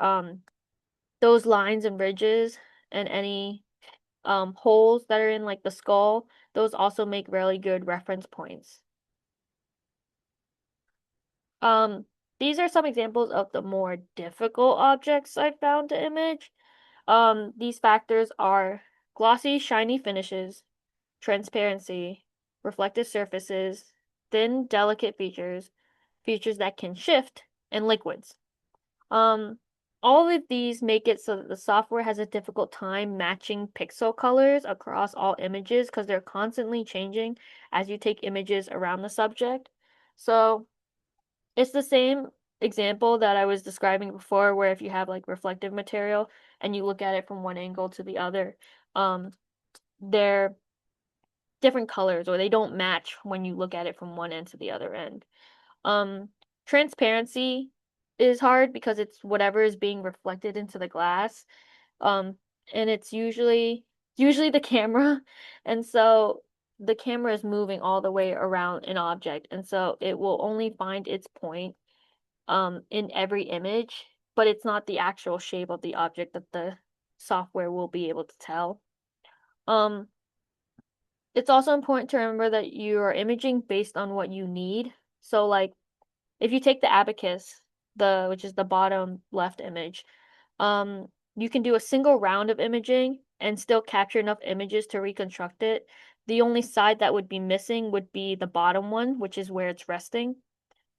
those lines and ridges and any holes that are in like the skull, those also make really good reference points. Um, these are some examples of the more difficult objects I found to image. These factors are glossy, shiny finishes, transparency, reflective surfaces, thin, delicate features, features that can shift, and liquids. Um, all of these make it so that the software has a difficult time matching pixel colors across all images because they're constantly changing as you take images around the subject. So it's the same example that I was describing before, where if you have like reflective material and you look at it from one angle to the other, they're different colors or they don't match when you look at it from one end to the other end. Um, Transparency is hard because it's whatever is being reflected into the glass. Um, and it's usually the camera, and so the camera is moving all the way around an object, and so it will only find its point in every image, but it's not the actual shape of the object that the software will be able to tell. Um, it's also important to remember that you are imaging based on what you need. So like if you take the abacus, which is the bottom left image, you can do a single round of imaging and still capture enough images to reconstruct it. The only side that would be missing would be the bottom one, which is where it's resting.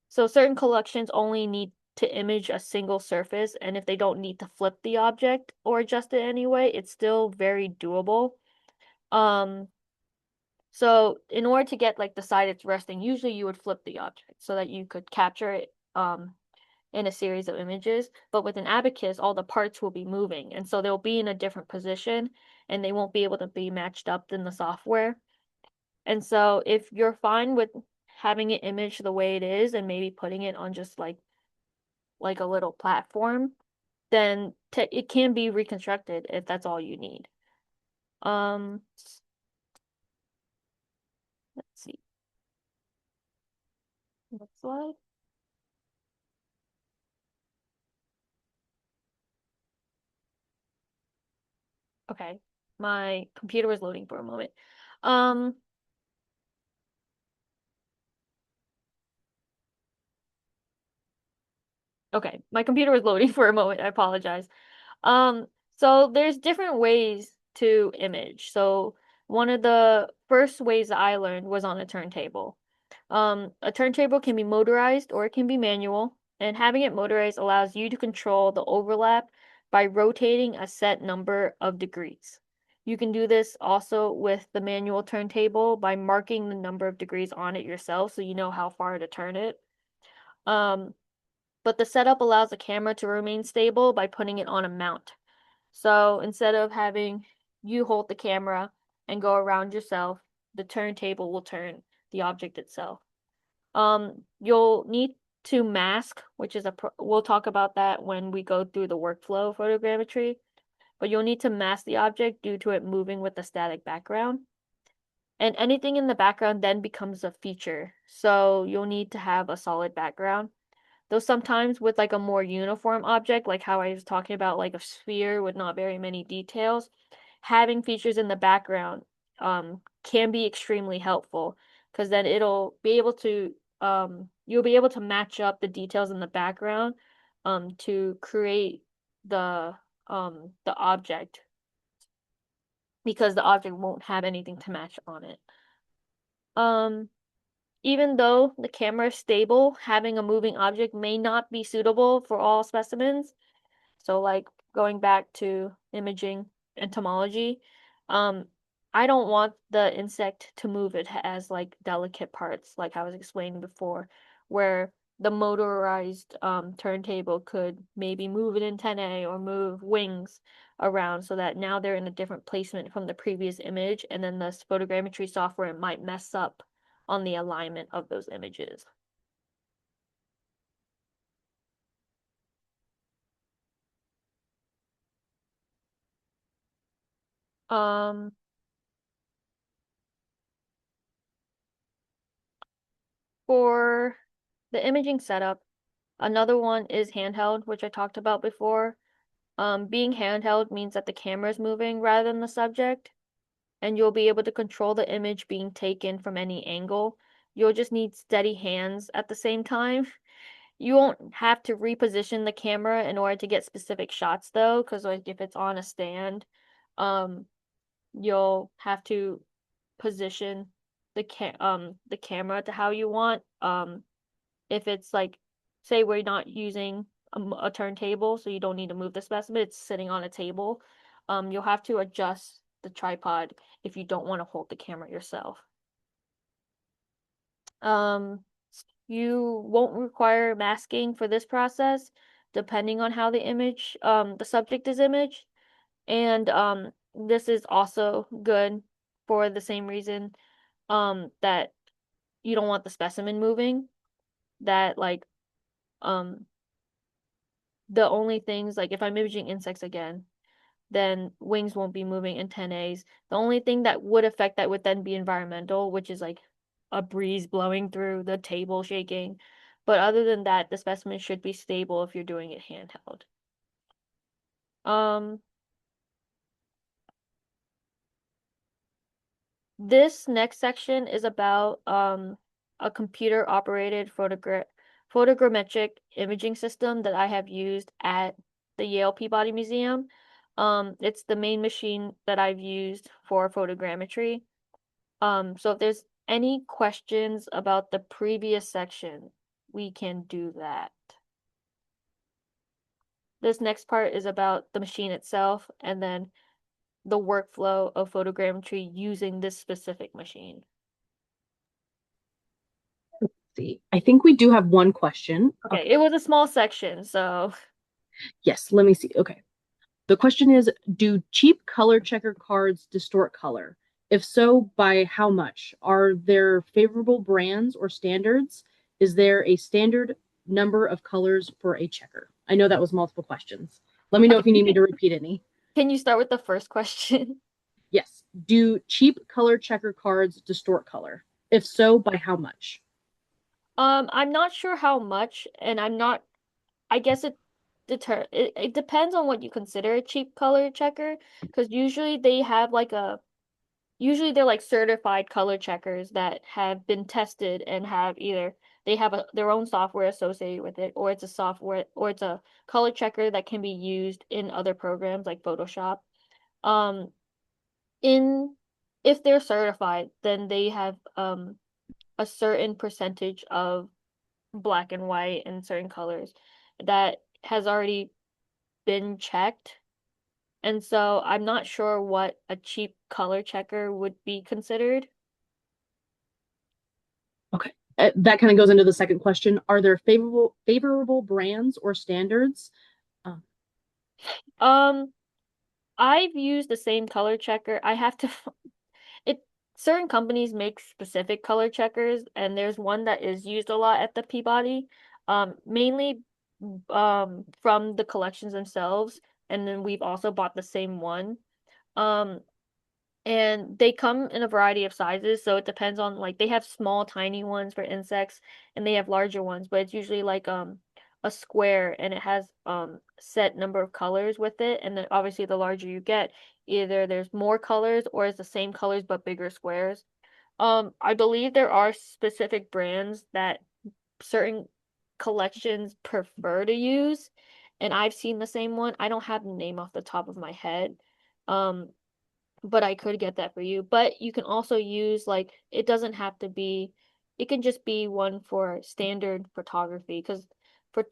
So certain collections only need to image a single surface, and if they don't need to flip the object or adjust it anyway, it's still very doable. Um, so in order to get like the side it's resting, usually you would flip the object so that you could capture it in a series of images. But with an abacus, all the parts will be moving, and so they'll be in a different position, and they won't be able to be matched up in the software. And so if you're fine with having it imaged the way it is and maybe putting it on just like a little platform, then it can be reconstructed if that's all you need. Um, let's see. Next slide. Okay. My computer was loading for a moment. Um, okay. My computer was loading for a moment. I apologize. So there's different ways to image. So one of the first ways that I learned was on a turntable. A turntable can be motorized or it can be manual, and having it motorized allows you to control the overlap by rotating a set number of degrees. You can do this also with the manual turntable by marking the number of degrees on it yourself so you know how far to turn it. Um, but the setup allows the camera to remain stable by putting it on a mount. So instead of having you hold the camera and go around yourself, the turntable will turn the object itself. You'll need to mask, which is we'll talk about that when we go through the workflow of photogrammetry, but you'll need to mask the object due to it moving with a static background. And anything in the background then becomes a feature. So you'll need to have a solid background. Though sometimes with like a more uniform object, like how I was talking about like a sphere with not very many details, having features in the background can be extremely helpful because then it'll be able to you'll be able to match up the details in the background to create the object because the object won't have anything to match on it. Um Even though the camera is stable, having a moving object may not be suitable for all specimens. So like going back to imaging entomology, um, I don't want the insect to move. It has like delicate parts, like I was explaining before, where the motorized turntable could maybe move an antennae or move wings around so that now they're in a different placement from the previous image, and then the photogrammetry software might mess up on the alignment of those images. Um, for the imaging setup, another one is handheld, which I talked about before. Being handheld means that the camera is moving rather than the subject, and you'll be able to control the image being taken from any angle. You'll just need steady hands at the same time. You won't have to reposition the camera in order to get specific shots though, because like if it's on a stand, um, you'll have to position the camera to how you want. If it's like, say we're not using a turntable, so you don't need to move the specimen, it's sitting on a table. You'll have to adjust the tripod if you don't want to hold the camera yourself. Um, you won't require masking for this process, depending on how the subject is imaged. And this is also good for the same reason that you don't want the specimen moving. That like um the only things like if I'm imaging insects again, then wings won't be moving, antennae. The only thing that would affect that would then be environmental, which is like a breeze blowing through the table shaking. But other than that, the specimen should be stable if you're doing it handheld. Um, this next section is about a computer operated photogrammetric imaging system that I have used at the Yale Peabody Museum. It's the main machine that I've used for photogrammetry. So if there's any questions about the previous section, we can do that. This next part is about the machine itself and then the workflow of photogrammetry using this specific machine. See, I think we do have one question. Okay, it was a small section, so Yes, let me see. Okay. The question is, do cheap color checker cards distort color? If so, by how much? Are there favorable brands or standards? Is there a standard number of colors for a checker? I know that was multiple questions. Let me know if you need me to repeat any. can you start with the first question? Yes. Do cheap color checker cards distort color? If so, by how much? I'm not sure how much, and I guess it it depends on what you consider a cheap color checker, because usually they have like usually they're like certified color checkers that have been tested and have either they have their own software associated with it, or it's a color checker that can be used in other programs like Photoshop. Um, in if they're certified, then they have a certain percentage of black and white and certain colors that has already been checked. And so I'm not sure what a cheap color checker would be considered. Okay. That kind of goes into the second question. Are there favorable brands or standards? Uh, Um, I've used the same color checker. I have to it certain companies make specific color checkers, and there's one that is used a lot at the Peabody, mainly from the collections themselves, and then we've also bought the same one. Um, and they come in a variety of sizes, so it depends on like they have small, tiny ones for insects, and they have larger ones, but it's usually like a square, and it has set number of colors with it, and then obviously the larger you get, either there's more colors or it's the same colors but bigger squares. I believe there are specific brands that certain collections prefer to use, and I've seen the same one. I don't have the name off the top of my head. Um, but I could get that for you. But you can also use like it doesn't have to be it can just be one for standard photography because for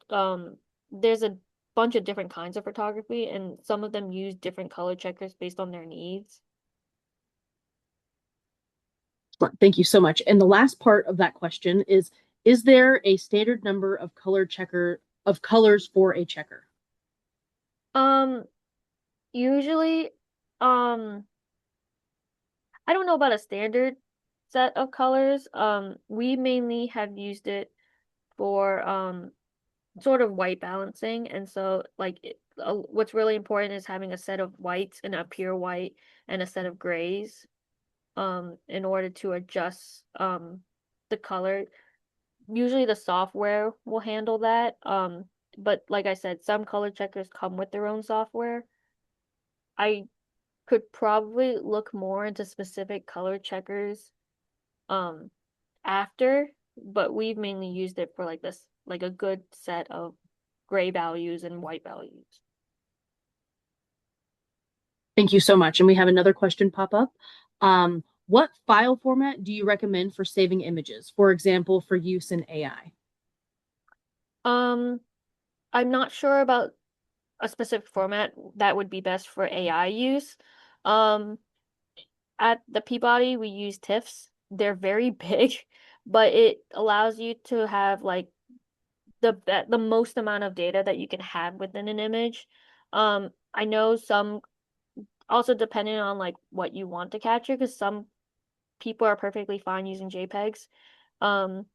there's a bunch of different kinds of photography and some of them use different color checkers based on their needs. Thank you so much. And the last part of that question is there a standard number of colors for a checker? Um Usually um I don't know about a standard set of colors. We mainly have used it for sort of white balancing, and so like what's really important is having a set of whites and a pure white and a set of grays in order to adjust the color. Usually the software will handle that, but like I said, some color checkers come with their own software. I could probably look more into specific color checkers um after, but we've mainly used it for like this, like a good set of gray values and white values. Thank you so much. And we have another question pop up. What file format do you recommend for saving images? For example, for use in AI? Um, I'm not sure about a specific format that would be best for AI use. Um, at the Peabody, we use TIFFs. They're very big, but it allows you to have like the most amount of data that you can have within an image. I know some also depending on like what you want to capture, because some people are perfectly fine using JPEGs. Um,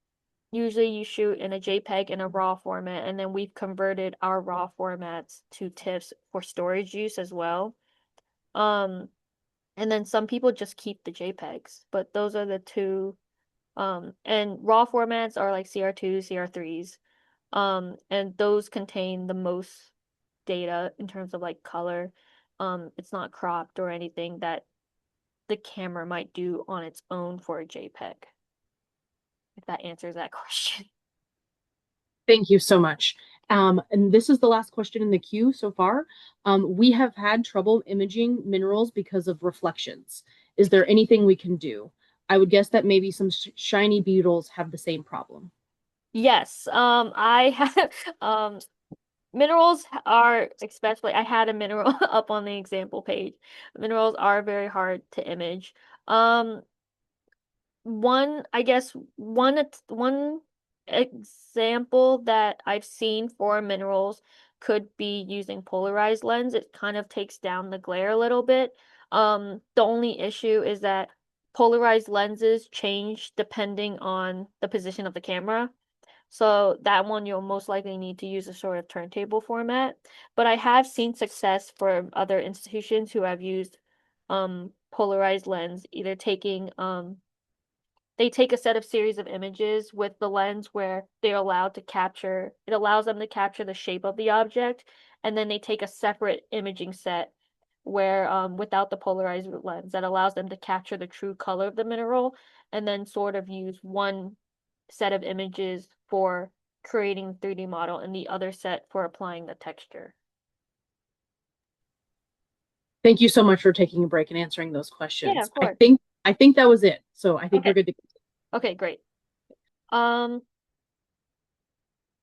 Usually you shoot in a JPEG in a RAW format, and then we've converted our RAW formats to TIFFs for storage use as well. Um, and then some people just keep the JPEGs, but those are the two. And RAW formats are like CR2, CR3s. And those contain the most data in terms of like color. It's not cropped or anything that the camera might do on its own for a JPEG, if that answers that question. Thank you so much. And this is the last question in the queue so far. We have had trouble imaging minerals because of reflections. Is there anything we can do? I would guess that maybe some shiny beetles have the same problem. Yes, I have minerals are especially I had a mineral up on the example page. Minerals are very hard to image. Um I guess one example that I've seen for minerals could be using polarized lens. It kind of takes down the glare a little bit. The only issue is that polarized lenses change depending on the position of the camera. So that one you'll most likely need to use a sort of turntable format. But I have seen success for other institutions who have used polarized lens, either taking they take a set of series of images with the lens where they're allowed to capture, it allows them to capture the shape of the object, and then they take a separate imaging set where without the polarized lens that allows them to capture the true color of the mineral, and then sort of use one set of images for creating 3D model and the other set for applying the texture. Thank you so much for taking a break and answering those Yeah, questions. of course. I think that was it. So I think Okay. we're good to go. Okay, great.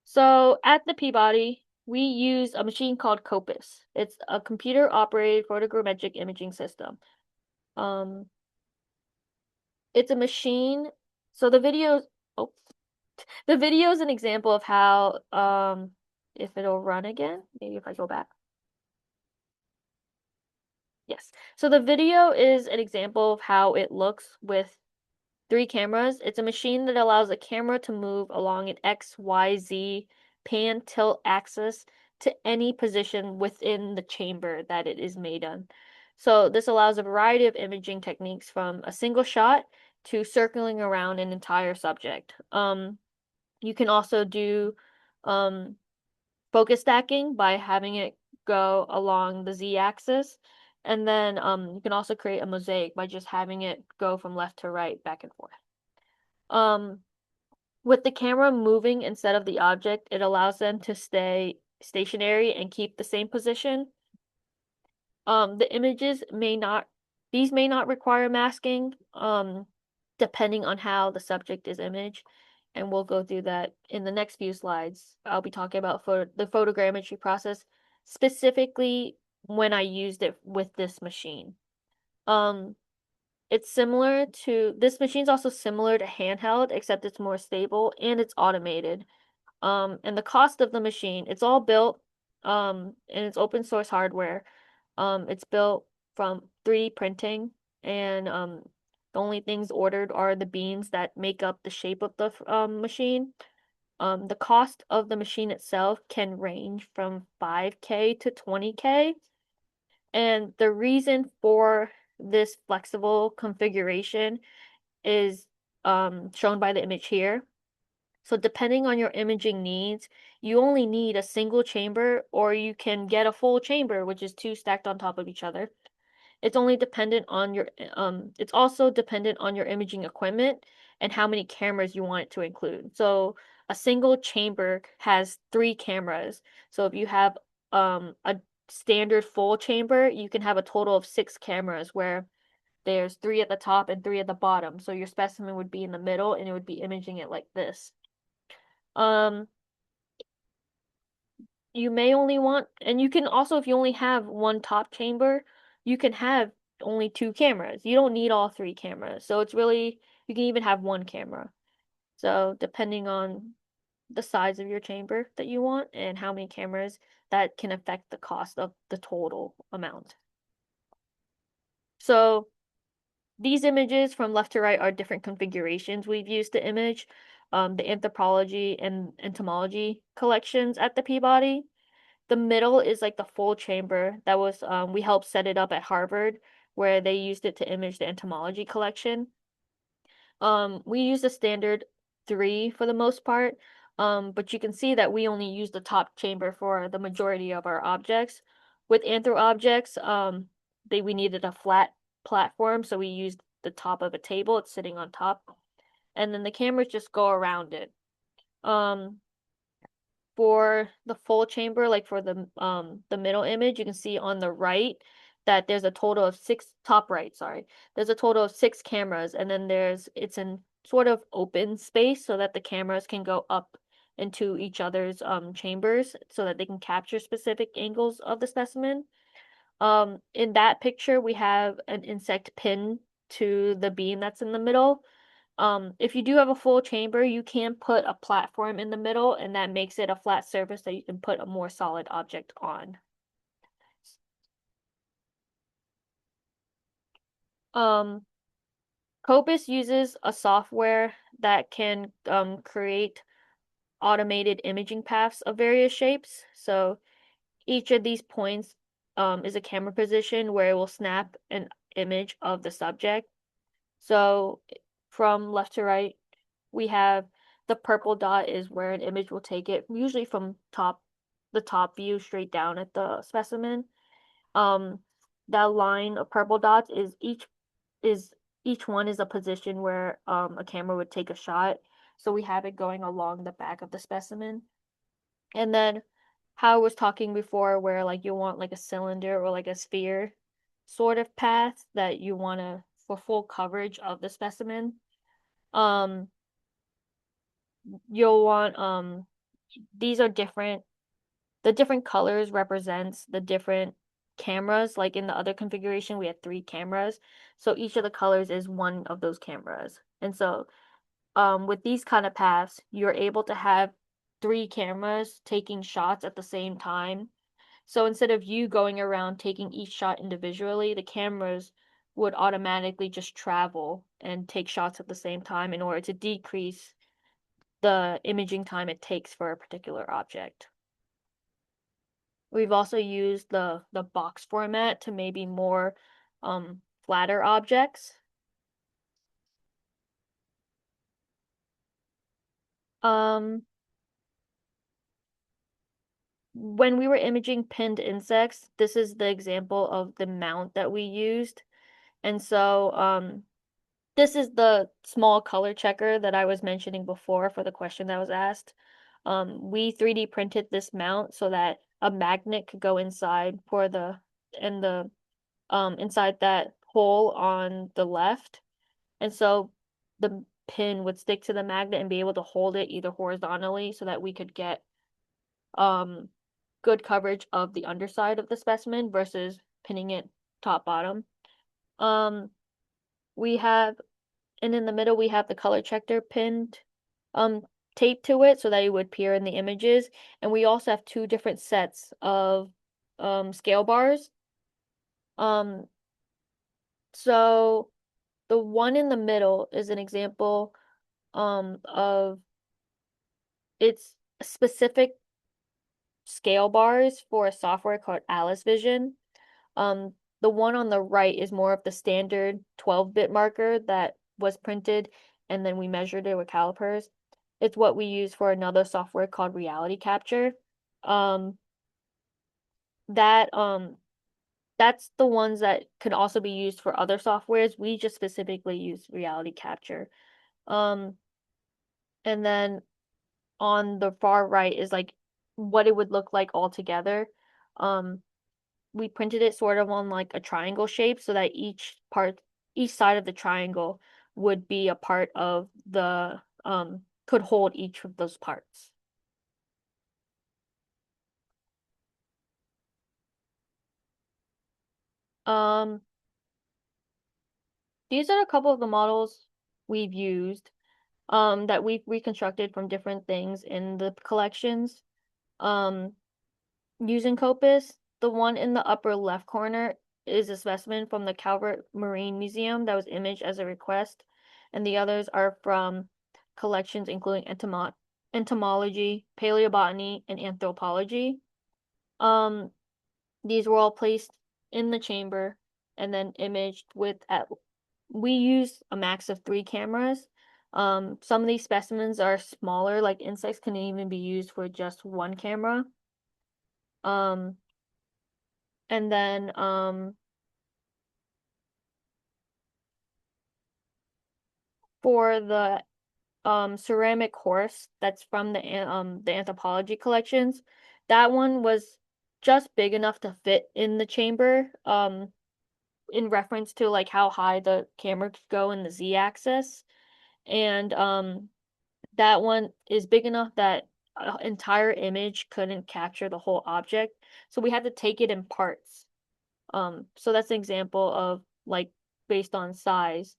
So at the Peabody, we use a machine called COPIS. It's a computer-operated photogrammetric imaging system. It's a machine. So oh, the video is an example of how, if it'll run again, maybe if I go back. Yes. So the video is an example of how it looks with 3 cameras. It's a machine that allows a camera to move along an X, Y, Z pan tilt axis to any position within the chamber that it is made on. So this allows a variety of imaging techniques from a single shot to circling around an entire subject. You can also do um, focus stacking by having it go along the z-axis. And then you can also create a mosaic by just having it go from left to right, back and forth. With the camera moving instead of the object, it allows them to stay stationary and keep the same position. The images these may not require masking, depending on how the subject is imaged. And we'll go through that in the next few slides. I'll be talking about the photogrammetry process, specifically when I used it with this machine. This machine's also similar to handheld, except it's more stable and it's automated. And the cost of the machine, it's all built, and it's open source hardware. It's built from 3D printing, and the only things ordered are the beams that make up the shape of the machine. The cost of the machine itself can range from 5K to 20K. And the reason for this flexible configuration is shown by the image here. So depending on your imaging needs, you only need a single chamber, or you can get a full chamber, which is 2 stacked on top of each other. It's only dependent on it's also dependent on your imaging equipment and how many cameras you want it to include. So a single chamber has 3 cameras. So if you have a standard full chamber, you can have a total of 6 cameras where there's 3 at the top and 3 at the bottom. So your specimen would be in the middle and it would be imaging it like this. You may only want, and you can also, if you only have one top chamber, you can have only 2 cameras. You don't need all 3 cameras. So it's really, you can even have 1 camera. So depending on the size of your chamber that you want and how many cameras, that can affect the cost of the total amount. So these images from left to right are different configurations we've used to image the anthropology and entomology collections at the Peabody. The middle is like the full chamber that was we helped set it up at Harvard, where they used it to image the entomology collection. We used a standard 3 for the most part, but you can see that we only used the top chamber for the majority of our objects. With anthro objects, we needed a flat platform, so we used the top of a table. It's sitting on top, and then the cameras just go around it. For the full chamber, like for the middle image, you can see on the right that there's a total of 6, top right, sorry. There's a total of 6 cameras, and then it's in sort of open space so that the cameras can go up into each other's chambers so that they can capture specific angles of the specimen. In that picture, we have an insect pinned to the beam that's in the middle. If you do have a full chamber, you can put a platform in the middle, and that makes it a flat surface that you can put a more solid object on. COPIS uses a software that can create automated imaging paths of various shapes. So each of these points is a camera position where it will snap an image of the subject. So from left to right. We have the purple dot is where an image will take it, usually from the top view straight down at the specimen. That line of purple dots is each one is a position where a camera would take a shot. So we have it going along the back of the specimen. And then how I was talking before, where like you want like a cylinder or like a sphere sort of path that you want to for full coverage of the specimen. Um, you'll want these are different. The different colors represents the different cameras. Like in the other configuration, we had 3 cameras. So each of the colors is one of those cameras. And so with these kind of paths, you're able to have 3 cameras taking shots at the same time. So instead of you going around taking each shot individually, the cameras would automatically just travel and take shots at the same time in order to decrease the imaging time it takes for a particular object. We've also used the box format to maybe more flatter objects. When we were imaging pinned insects, this is the example of the mount that we used. And so this is the small color checker that I was mentioning before for the question that was asked. We 3D printed this mount so that a magnet could go inside for the inside that hole on the left. And so the pin would stick to the magnet and be able to hold it either horizontally so that we could get good coverage of the underside of the specimen versus pinning it top bottom. We have, and in the middle we have the color checker pinned taped to it so that it would appear in the images. And we also have 2 different sets of scale bars. So the one in the middle is an example of its specific scale bars for a software called Alice Vision. The one on the right is more of the standard 12-bit marker that was printed and then we measured it with calipers. It's what we use for another software called Reality Capture. That that's the ones that could also be used for other softwares. We just specifically use Reality Capture. And then on the far right is like what it would look like all together. We printed it sort of on like a triangle shape so that each side of the triangle would be a part of the could hold each of those parts. These are a couple of the models we've used that we've reconstructed from different things in the collections. Using COPIS, the one in the upper left corner is a specimen from the Calvert Marine Museum that was imaged as a request, and the others are from collections including entomology, paleobotany, and anthropology. These were all placed in the chamber and then imaged we use a max of 3 cameras. Some of these specimens are smaller, like insects can even be used for just 1 camera. And then for the ceramic horse that's from the anthropology collections, that one was just big enough to fit in the chamber in reference to like how high the camera could go in the z-axis. And that one is big enough that an entire image couldn't capture the whole object, so we had to take it in parts. So that's an example of like based on size,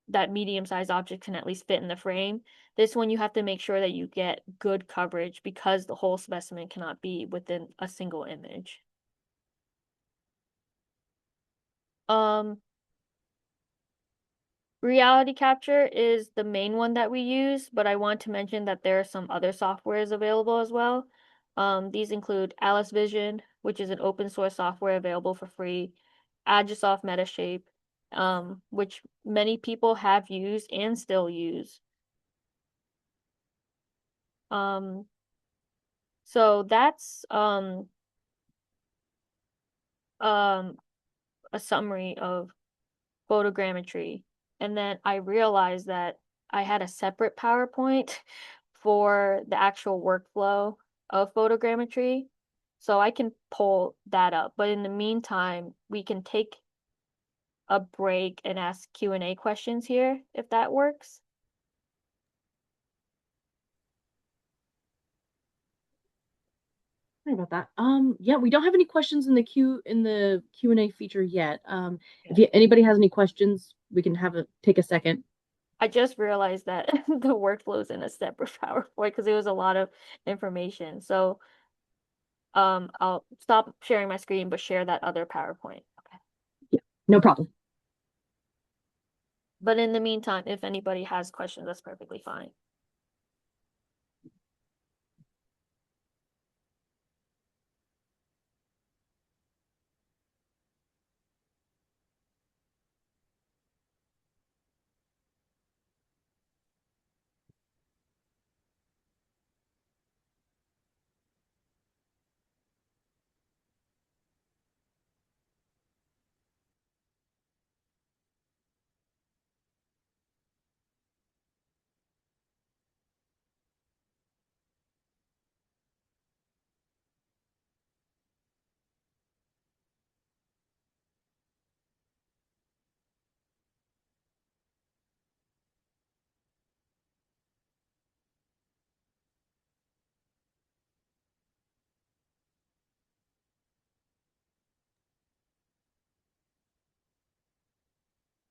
that medium-sized object can at least fit in the frame. This one you have to make sure that you get good coverage because the whole specimen cannot be within a single image. Reality Capture is the main one that we use, but I want to mention that there are some other softwares available as well. These include Alice Vision, which is an open source software available for free, Agisoft Metashape, which many people have used and still use. So that's um a summary of photogrammetry. And then I realized that I had a separate PowerPoint for the actual workflow of photogrammetry. So I can pull that up. But in the meantime, we can take a break and ask Q&A questions here, if that works. Sorry about that. Yeah, we don't have any questions in the Q&A feature yet. If anybody has any questions, we can take a second. I just realized that the workflow is in a separate PowerPoint because it was a lot of information. So I'll stop sharing my screen, but share that other PowerPoint. Okay. Yeah, no problem. But in the meantime, if anybody has questions, that's perfectly fine.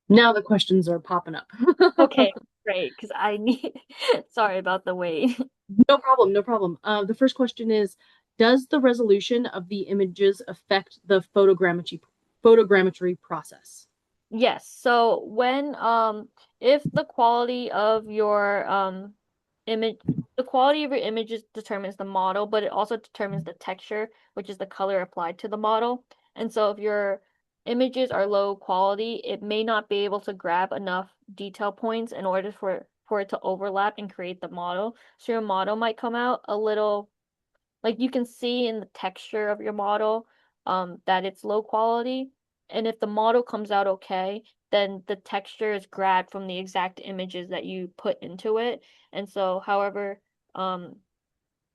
Now the questions are popping up. Okay, great, because I need, sorry about the wait. No problem, no problem. The first question is, does the resolution of the images affect the photogrammetry process? Yes, so when if the quality of your image the quality of your images determines the model, but it also determines the texture, which is the color applied to the model. And so if your images are low quality, it may not be able to grab enough detail points in order for it to overlap and create the model. So your model might come out a little like you can see in the texture of your model that it's low quality. And if the model comes out okay, then the texture is grabbed from the exact images that you put into it. And so, however, um,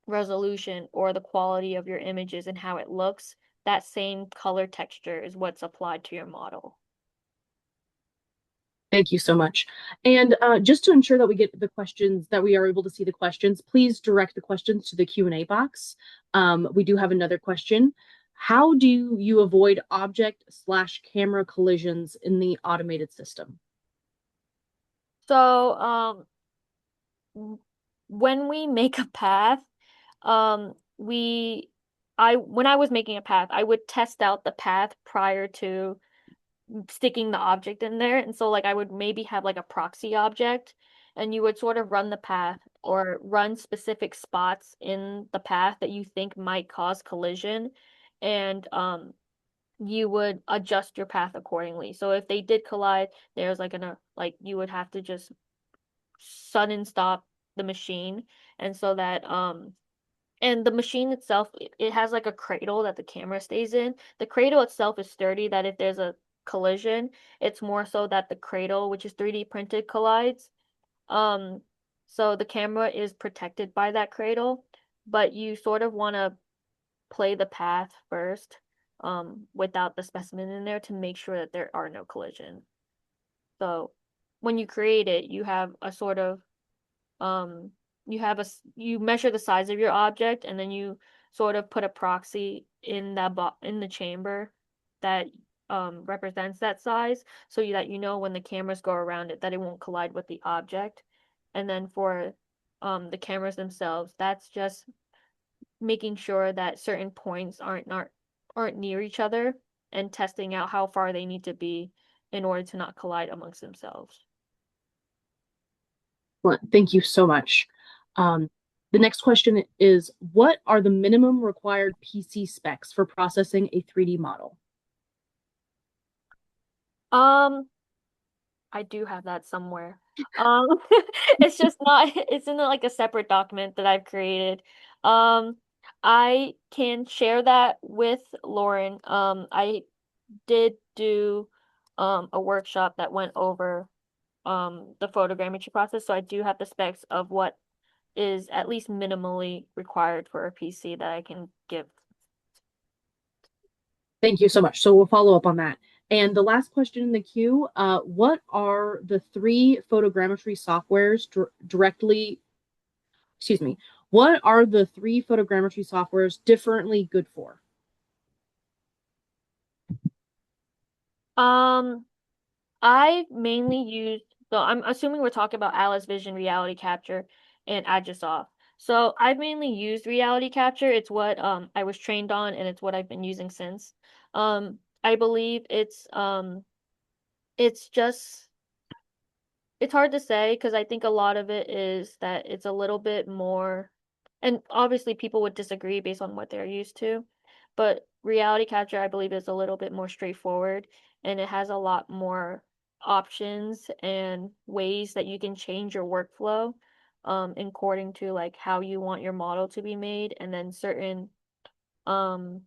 resolution or the quality of your images and how it looks, that same color texture is what's applied to your model. Thank you so much. And just to ensure that we get the questions, that we are able to see the questions, please direct the questions to the Q&A box. We do have another question. How do you avoid object/camera collisions in the automated system? So, when we make a path, we I when I was making a path, I would test out the path prior to sticking the object in there. And so like I would maybe have like a proxy object and you would sort of run the path or run specific spots in the path that you think might cause collision and you would adjust your path accordingly. So if they did collide, there's like you would have to just sudden stop the machine and so that and the machine itself it has like a cradle that the camera stays in. The cradle itself is sturdy that if there's a collision, it's more so that the cradle, which is 3D printed, collides. Um, so the camera is protected by that cradle, but you sort of want to play the path first, without the specimen in there to make sure that there are no collisions. So when you create it, you have a sort of um you measure the size of your object and then you sort of put a proxy in in the chamber that represents that size so that you know when the cameras go around it that it won't collide with the object. And then for the cameras themselves, that's just making sure that certain points aren't near each other and testing out how far they need to be in order to not collide amongst themselves. Well, thank you so much. Um, the next question is, what are the minimum required PC specs for processing a 3D model? I do have that somewhere. Um, it's just not, it's in like a separate document that I've created. Um, I can share that with Lauren. I did do a workshop that went over the photogrammetry process, so I do have the specs of what is at least minimally required for a PC that I can give. Thank you so much. So we'll follow up on that. And the last question in the queue, what are the three photogrammetry softwares directly, excuse me, what are the three photogrammetry softwares differently good for? Um, I mainly use, so I'm assuming we're talking about Alice Vision Reality Capture and Agisoft. So I've mainly used reality capture. It's what I was trained on and it's what I've been using since. I believe it's just it's hard to say because I think a lot of it is that it's a little bit more, and obviously people would disagree based on what they're used to, but reality capture, I believe, is a little bit more straightforward and it has a lot more options and ways that you can change your workflow according to like how you want your model to be made and then um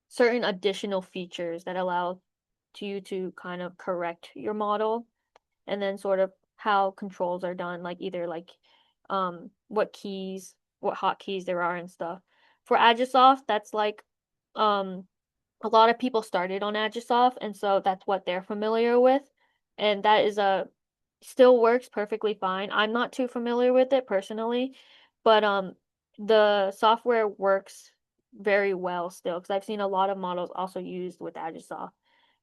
certain additional features that allow to you to kind of correct your model and then sort of how controls are done, like either like what keys, what hotkeys there are and stuff. For Agisoft, that's like um a lot of people started on Agisoft and so that's what they're familiar with. And that is a still works perfectly fine. I'm not too familiar with it personally, but the software works very well still because I've seen a lot of models also used with Agisoft.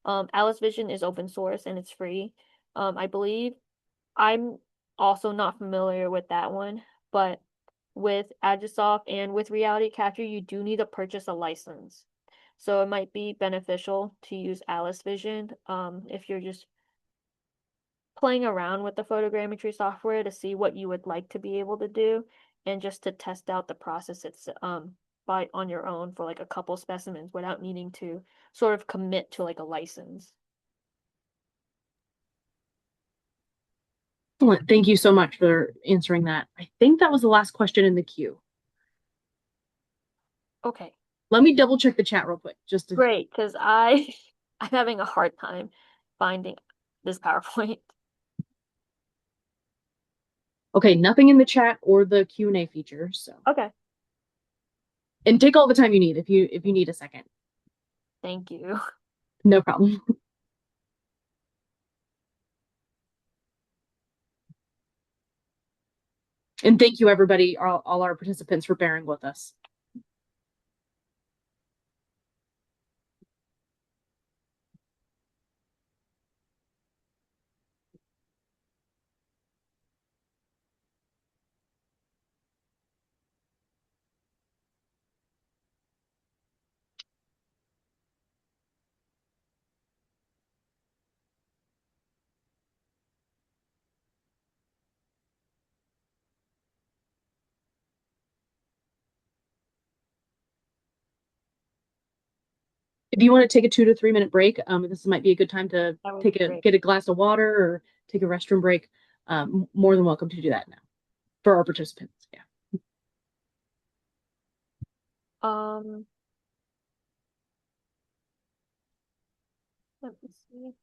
Alice Vision is open source and it's free. I believe I'm also not familiar with that one, but with Agisoft and with Reality Capture, you do need to purchase a license. So it might be beneficial to use Alice Vision if you're just playing around with the photogrammetry software to see what you would like to be able to do and just to test out the process it's by on your own for like a couple specimens without needing to sort of commit to like a license. Excellent. Thank you so much for answering that. I think that was the last question in the queue. Okay, Let me double check the chat real quick, just to. great, because I I'm having a hard time finding this PowerPoint. Okay, nothing in the chat or the Q&A feature. So, Okay, and take all the time you need if you need a second. thank you. No problem. And thank you everybody, all our participants for bearing with us. If you want to take a 2 to 3 minute break, this might be a good time to That would be take a great. get a glass of water or take a restroom break. More than welcome to do that now for our participants. Yeah. Um, Let me see.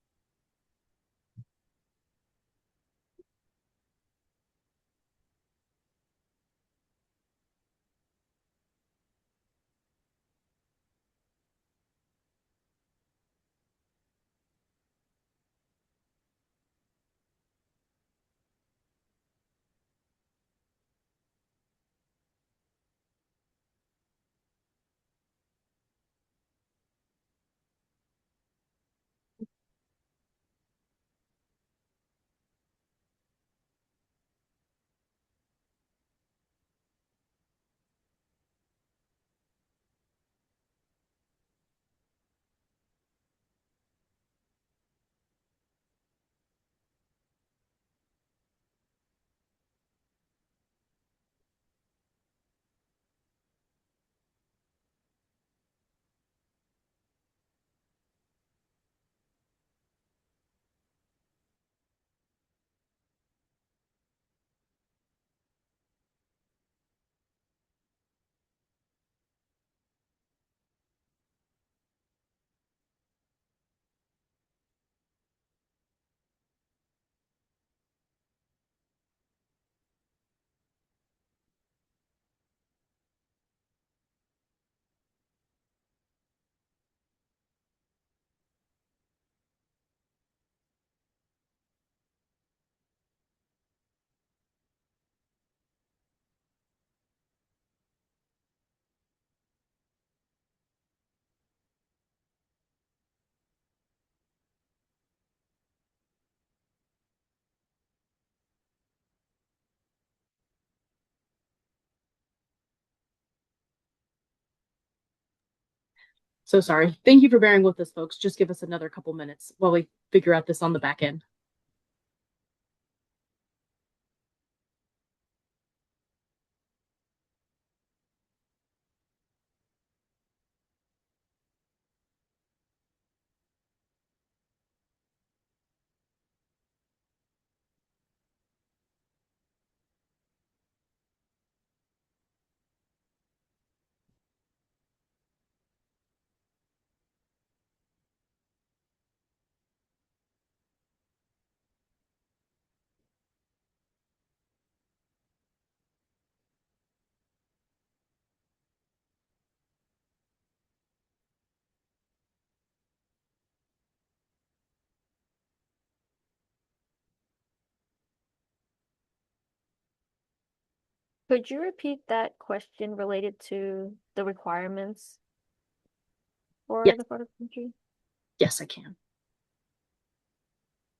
So sorry. Thank you for bearing with us, folks. Just give us another couple minutes while we figure out this on the back end. Could you repeat that question related to the requirements for Yes, the photogrammetry? yes, I can.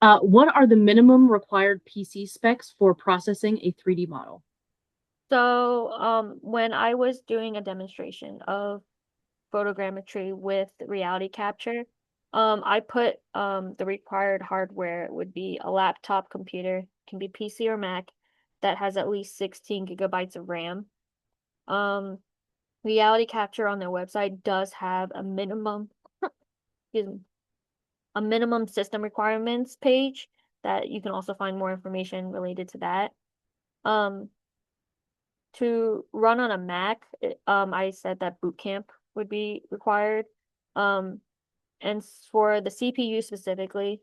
What are the minimum required PC specs for processing a 3D model? So, when I was doing a demonstration of photogrammetry with reality capture, I put the required hardware would be a laptop computer, can be PC or Mac, that has at least 16 gigabytes of RAM. Um, Reality capture on their website does have a minimum, excuse me, a minimum system requirements page that you can also find more information related to that. Um, to run on a Mac, I said that boot camp would be required. Um, and for the CPU specifically,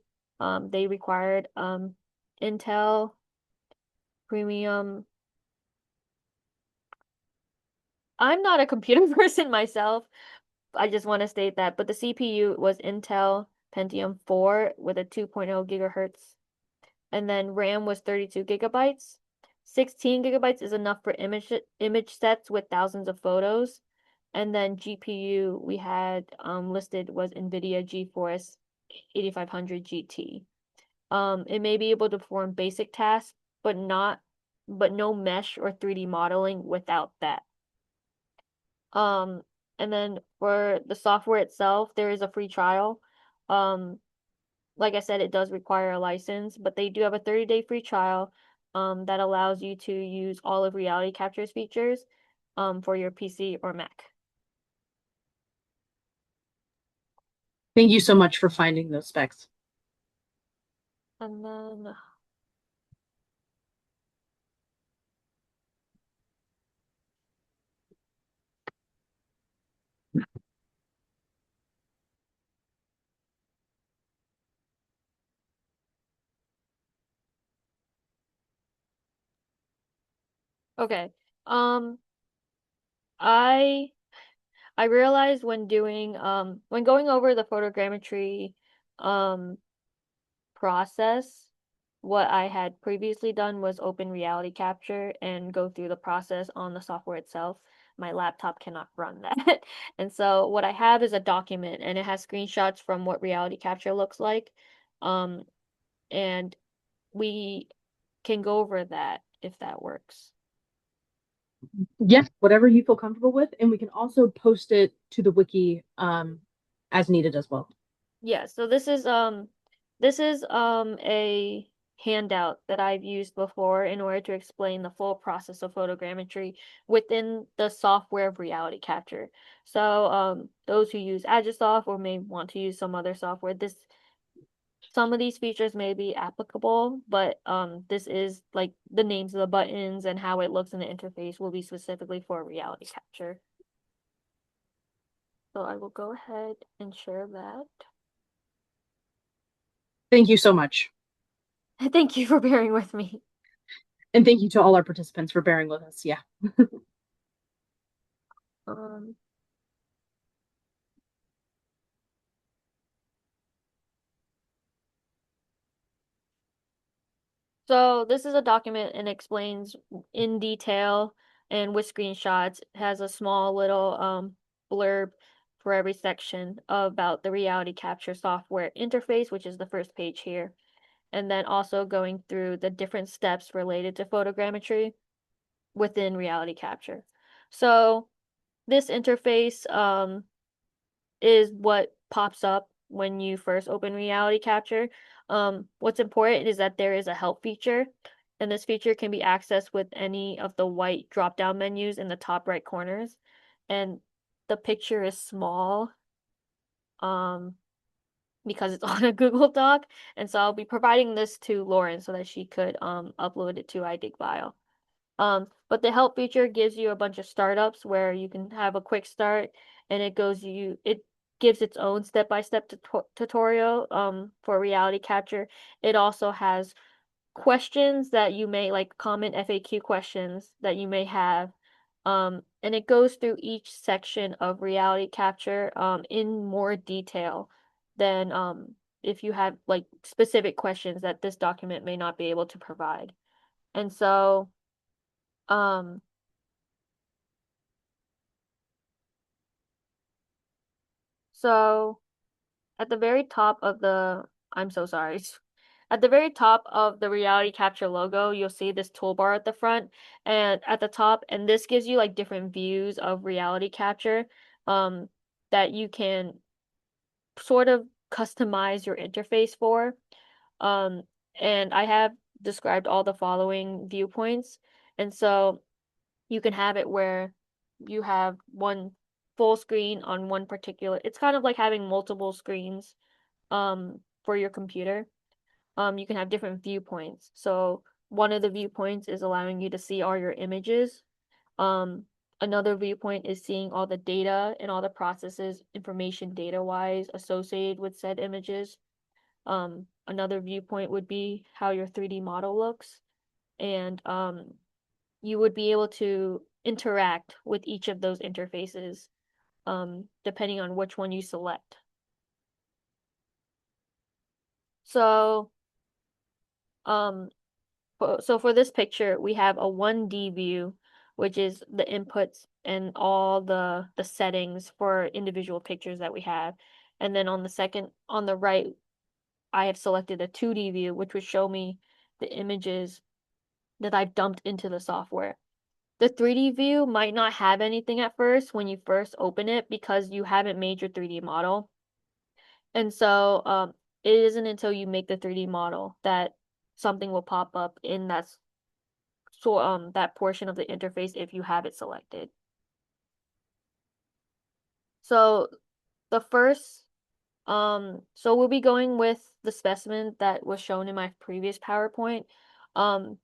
they required Intel Premium. I'm not a computer person myself. I just want to state that, but the CPU was Intel Pentium 4 with a 2.0 gigahertz, and then RAM was 32 gigabytes. 16 gigabytes is enough for image sets with thousands of photos. And then GPU we had listed was NVIDIA GeForce 8500 GT. It may be able to perform basic tasks, but no mesh or 3D modeling without that. Um, and then for the software itself, there is a free trial. Um, like I said, it does require a license, but they do have a 30-day free trial that allows you to use all of Reality Capture's features for your PC or Mac. Thank you so much for finding those specs. And then okay. Um, I I realized when doing when going over the photogrammetry um process, what I had previously done was open reality capture and go through the process on the software itself. My laptop cannot run that. And so what I have is a document and it has screenshots from what reality capture looks like. Um, and we can go over that if that works. Yes, whatever you feel comfortable with, and we can also post it to the wiki as needed as well. Yeah, so this is a handout that I've used before in order to explain the full process of photogrammetry within the software of reality capture. So those who use Agisoft or may want to use some other software, this some of these features may be applicable, but this is like the names of the buttons and how it looks in the interface will be specifically for reality capture. So I will go ahead and share that. Thank you so much. Thank you for bearing with me. And thank you to all our participants for bearing with us. Yeah. Um, so this is a document and explains in detail and with screenshots. It has a small little blurb for every section about the reality capture software interface, which is the first page here. And then also going through the different steps related to photogrammetry within reality capture. So this interface is what pops up when you first open reality capture. What's important is that there is a help feature, and this feature can be accessed with any of the white drop-down menus in the top right corners. And the picture is small, because it's on a Google Doc, and so I'll be providing this to Lauren so that she could upload it to iDigFile. But the help feature gives you a bunch of startups where you can have a quick start, and it gives its own step-by-step tutorial for reality capture. It also has questions that you may like, common FAQ questions that you may have. And it goes through each section of reality capture in more detail than if you have like specific questions that this document may not be able to provide. And so um so at the very top of the I'm so sorry. At the very top of the reality capture logo, you'll see this toolbar at the front and at the top, and this gives you like different views of reality capture um, that you can sort of customize your interface for. Um, and I have described all the following viewpoints. And so you can have it where you have one full screen on one particular, it's kind of like having multiple screens for your computer. You can have different viewpoints. So one of the viewpoints is allowing you to see all your images. Um, Another viewpoint is seeing all the data and all the processes, information data-wise associated with said images. Another viewpoint would be how your 3D model looks. And you would be able to interact with each of those interfaces, depending on which one you select. So, um, so for this picture, we have a 1D view, which is the inputs and all the settings for individual pictures that we have. And then on the right, I have selected a 2D view, which would show me the images that I've dumped into the software. The 3D view might not have anything at first when you first open it because you haven't made your 3D model. And so it isn't until you make the 3D model that something will pop up in that portion of the interface if you have it selected. So the first so we'll be going with the specimen that was shown in my previous PowerPoint.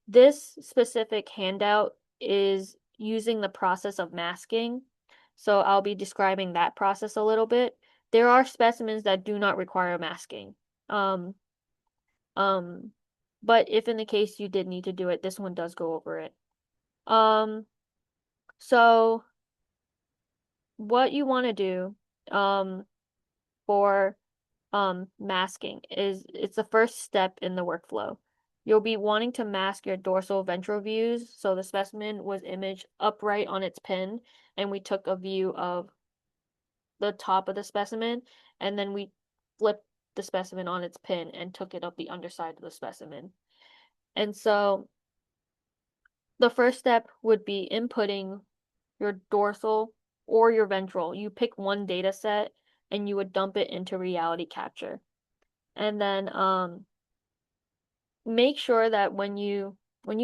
This specific handout is using the process of masking. So I'll be describing that process a little bit. There are specimens that do not require masking. Um, um, but if in the case you did need to do it, this one does go over it. So what you want to do for masking is it's the first step in the workflow. You'll be wanting to mask your dorsal ventral views. So the specimen was imaged upright on its pin, and we took a view of the top of the specimen, and then we flipped the specimen on its pin and took it up the underside of the specimen. And so the first step would be inputting your dorsal or your ventral. You pick one data set and you would dump it into reality capture. And then make sure that when you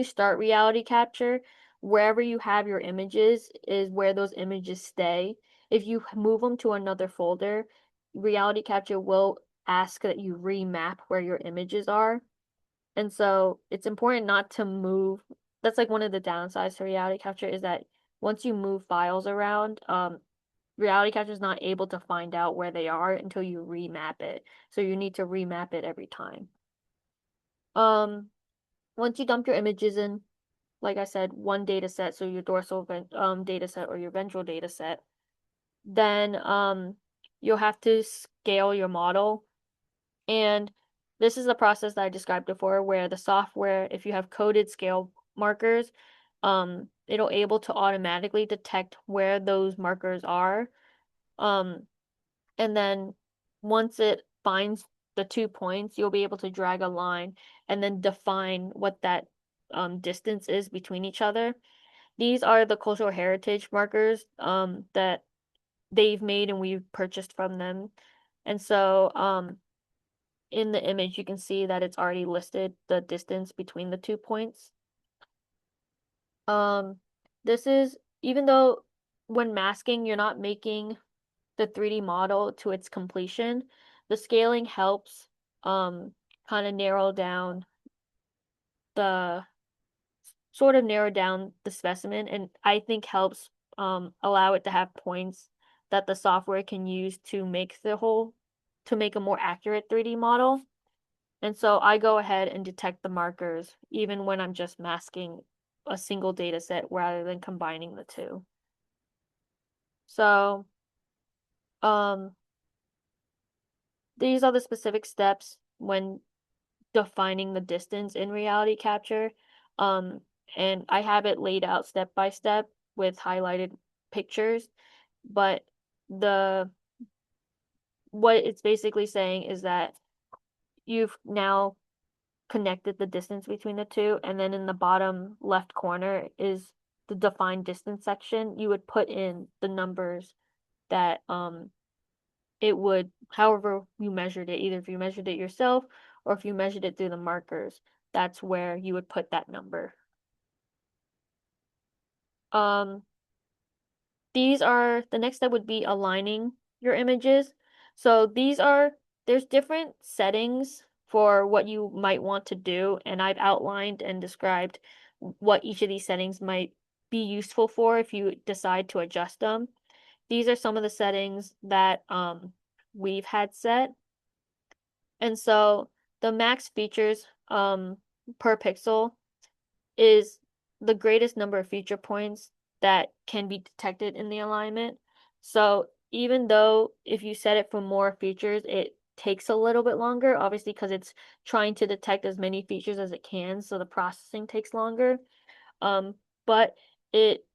start reality capture, wherever you have your images is where those images stay. If you move them to another folder, reality capture will ask that you remap where your images are. And so it's important not to move. That's like one of the downsides to reality capture is that once you move files around, reality capture is not able to find out where they are until you remap it. So you need to remap it every time. Once you dump your images in, like I said, one data set, so your dorsal data set or your ventral data set, then you'll have to scale your model. And this is the process that I described before, where the software, if you have coded scale markers, it'll able to automatically detect where those markers are. And then once it finds the 2 points, you'll be able to drag a line and then define what that distance is between each other. These are the cultural heritage markers that they've made and we've purchased from them. And so in the image you can see that it's already listed the distance between the 2 points. This is, even though when masking you're not making the 3D model to its completion, the scaling helps kind of the narrow down the specimen, and I think helps allow it to have points that the software can use to make a more accurate 3D model. And so I go ahead and detect the markers even when I'm just masking a single data set rather than combining the two. So these are the specific steps when defining the distance in reality capture. And I have it laid out step by step with highlighted pictures, but what it's basically saying is that you've now connected the distance between the two, and then in the bottom left corner is the defined distance section. You would put in the numbers that it would, however you measured it, either if you measured it yourself or if you measured it through the markers, that's where you would put that number. The next step would be aligning your images. So there's different settings for what you might want to do, and I've outlined and described what each of these settings might be useful for if you decide to adjust them. These are some of the settings that we've had set. And so the max features per pixel is the greatest number of feature points that can be detected in the alignment. So even though if you set it for more features, it takes a little bit longer, obviously because it's trying to detect as many features as it can, so the processing takes longer. But it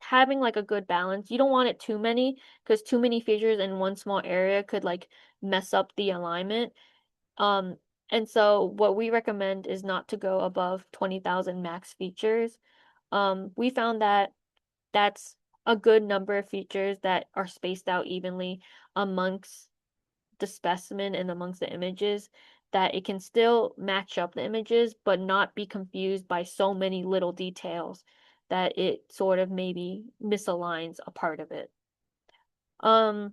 having like a good balance. You don't want it too many because too many features in one small area could like mess up the alignment. Um, and so what we recommend is not to go above 20,000 max features. We found that that's a good number of features that are spaced out evenly amongst the specimen and amongst the images, that it can still match up the images, but not be confused by so many little details that it sort of maybe misaligns a part of it. The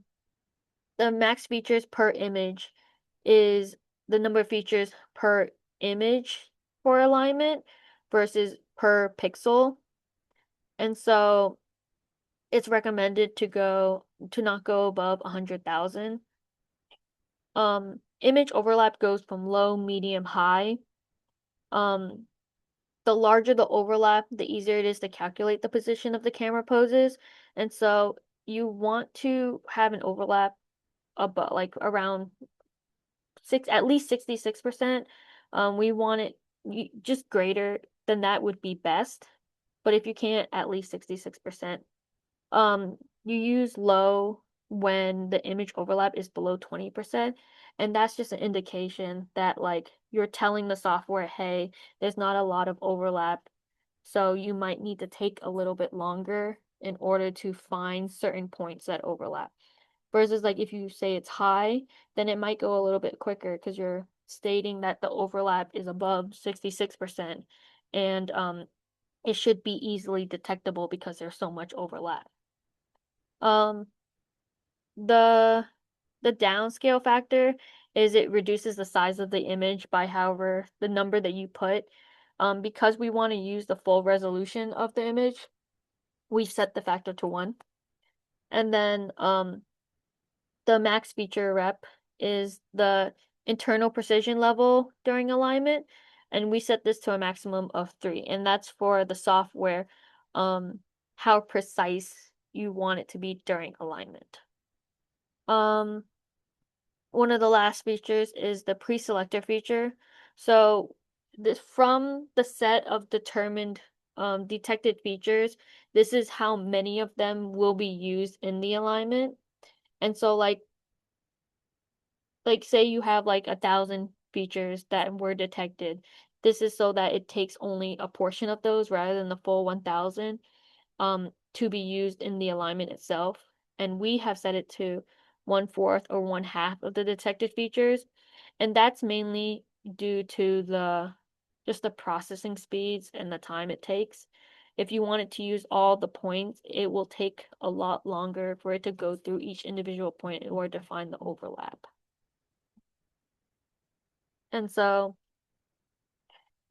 max features per image is the number of features per image for alignment versus per pixel. And so it's recommended to not go above 100,000. Image overlap goes from low, medium, high. The larger the overlap, the easier it is to calculate the position of the camera poses. And so you want to have an overlap about like around at least 66%. We want it just greater than that would be best. But if you can't, at least 66%. You use low when the image overlap is below 20%, and that's just an indication that like you're telling the software, hey, there's not a lot of overlap, so you might need to take a little bit longer in order to find certain points that overlap. Versus like if you say it's high, then it might go a little bit quicker because you're stating that the overlap is above 66%, and it should be easily detectable because there's so much overlap. Um, the downscale factor is it reduces the size of the image by however the number that you put. Because we want to use the full resolution of the image, we set the factor to 1. And then the max feature rep is the internal precision level during alignment, and we set this to a maximum of 3, and that's for the software, how precise you want it to be during alignment. One of the last features is the pre-selector feature. So this, from the set of determined detected features, this is how many of them will be used in the alignment. And so like say you have like 1,000 features that were detected. This is so that it takes only a portion of those rather than the full 1,000. to be used in the alignment itself. And we have set it to 1/4 or 1/2 of the detected features. And that's mainly due to just the processing speeds and the time it takes. If you wanted to use all the points, it will take a lot longer for it to go through each individual point in order to find the overlap. And so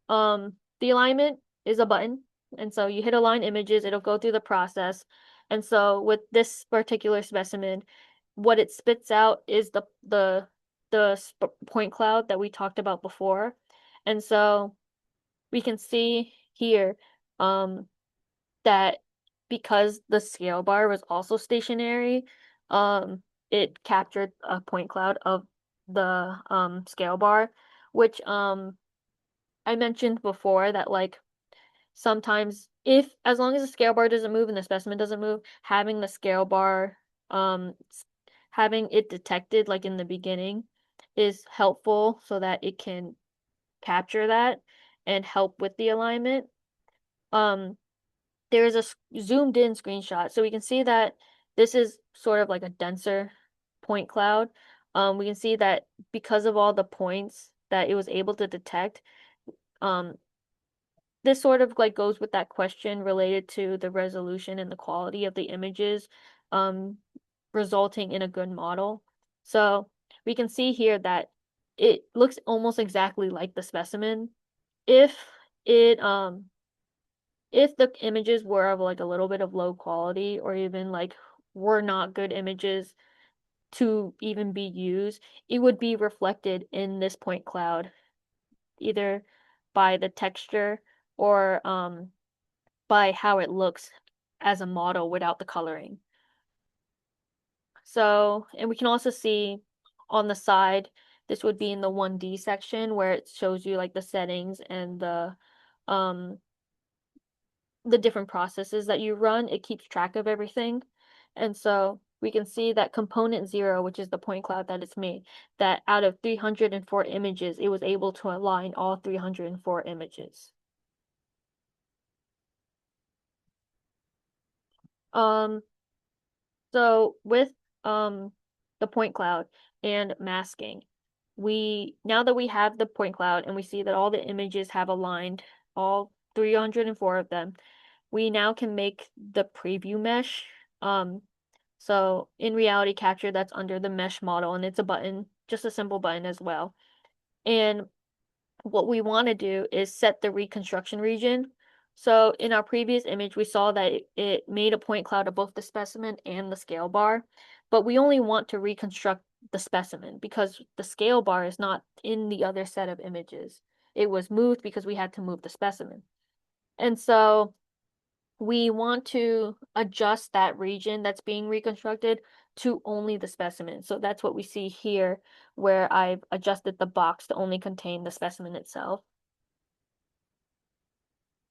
the alignment is a button. And so you hit align images, it'll go through the process. And so with this particular specimen, what it spits out is the point cloud that we talked about before. And so we can see here that because the scale bar was also stationary, it captured a point cloud of the scale bar, which I mentioned before that like sometimes if as long as the scale bar doesn't move and the specimen doesn't move, having the scale bar having it detected like in the beginning is helpful so that it can capture that and help with the alignment. There is a zoomed in screenshot, so we can see that this is sort of like a denser point cloud. We can see that because of all the points that it was able to detect, this sort of like goes with that question related to the resolution and the quality of the images, resulting in a good model. So we can see here that it looks almost exactly like the specimen. If it if the images were of like a little bit of low quality or even like were not good images to even be used, it would be reflected in this point cloud, either by the texture or by how it looks as a model without the coloring. So, and we can also see on the side, this would be in the 1D section where it shows you like the settings and the different processes that you run. It keeps track of everything. And so we can see that component 0, which is the point cloud that it's made, that out of 304 images, it was able to align all 304 images. So with the point cloud and masking, now that we have the point cloud and we see that all the images have aligned, all 304 of them, we now can make the preview mesh. So in reality capture, that's under the mesh model, and it's a button, just a simple button as well. And what we want to do is set the reconstruction region. So in our previous image, we saw that it made a point cloud of both the specimen and the scale bar, but we only want to reconstruct the specimen because the scale bar is not in the other set of images. It was moved because we had to move the specimen. And so we want to adjust that region that's being reconstructed to only the specimen. So that's what we see here, where I've adjusted the box to only contain the specimen itself.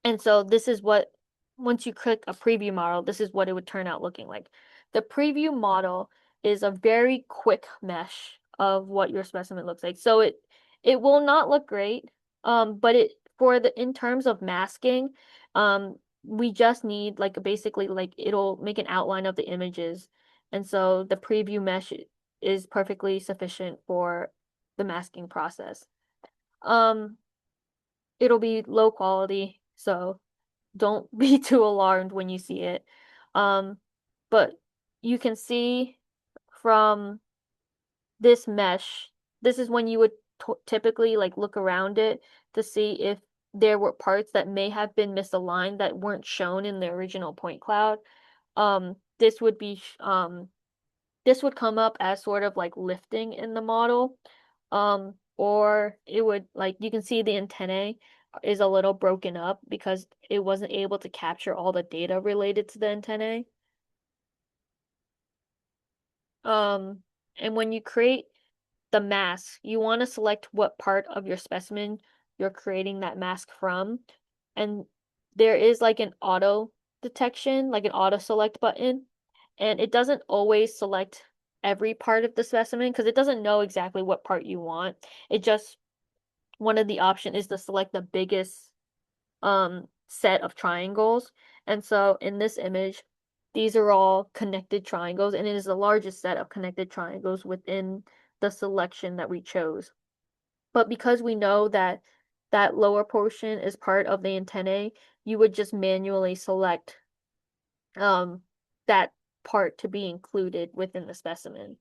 And so this is what, once you click a preview model, this is what it would turn out looking like. The preview model is a very quick mesh of what your specimen looks like. So it will not look great, but in terms of masking, we just need like basically like it'll make an outline of the images. And so the preview mesh is perfectly sufficient for the masking process. It'll be low quality, so don't be too alarmed when you see it. But you can see from this mesh, this is when you would typically like look around it to see if there were parts that may have been misaligned that weren't shown in the original point cloud. This would be this would come up as sort of like lifting in the model. Or it would like you can see the antennae is a little broken up because it wasn't able to capture all the data related to the antennae. And when you create the mask, you want to select what part of your specimen you're creating that mask from. And there is like an auto detection, like an auto select button. And it doesn't always select every part of the specimen because it doesn't know exactly what part you want. It just, one of the option is to select the biggest set of triangles. And so in this image, these are all connected triangles, and it is the largest set of connected triangles within the selection that we chose. But because we know that that lower portion is part of the antennae, you would just manually select that part to be included within the specimen.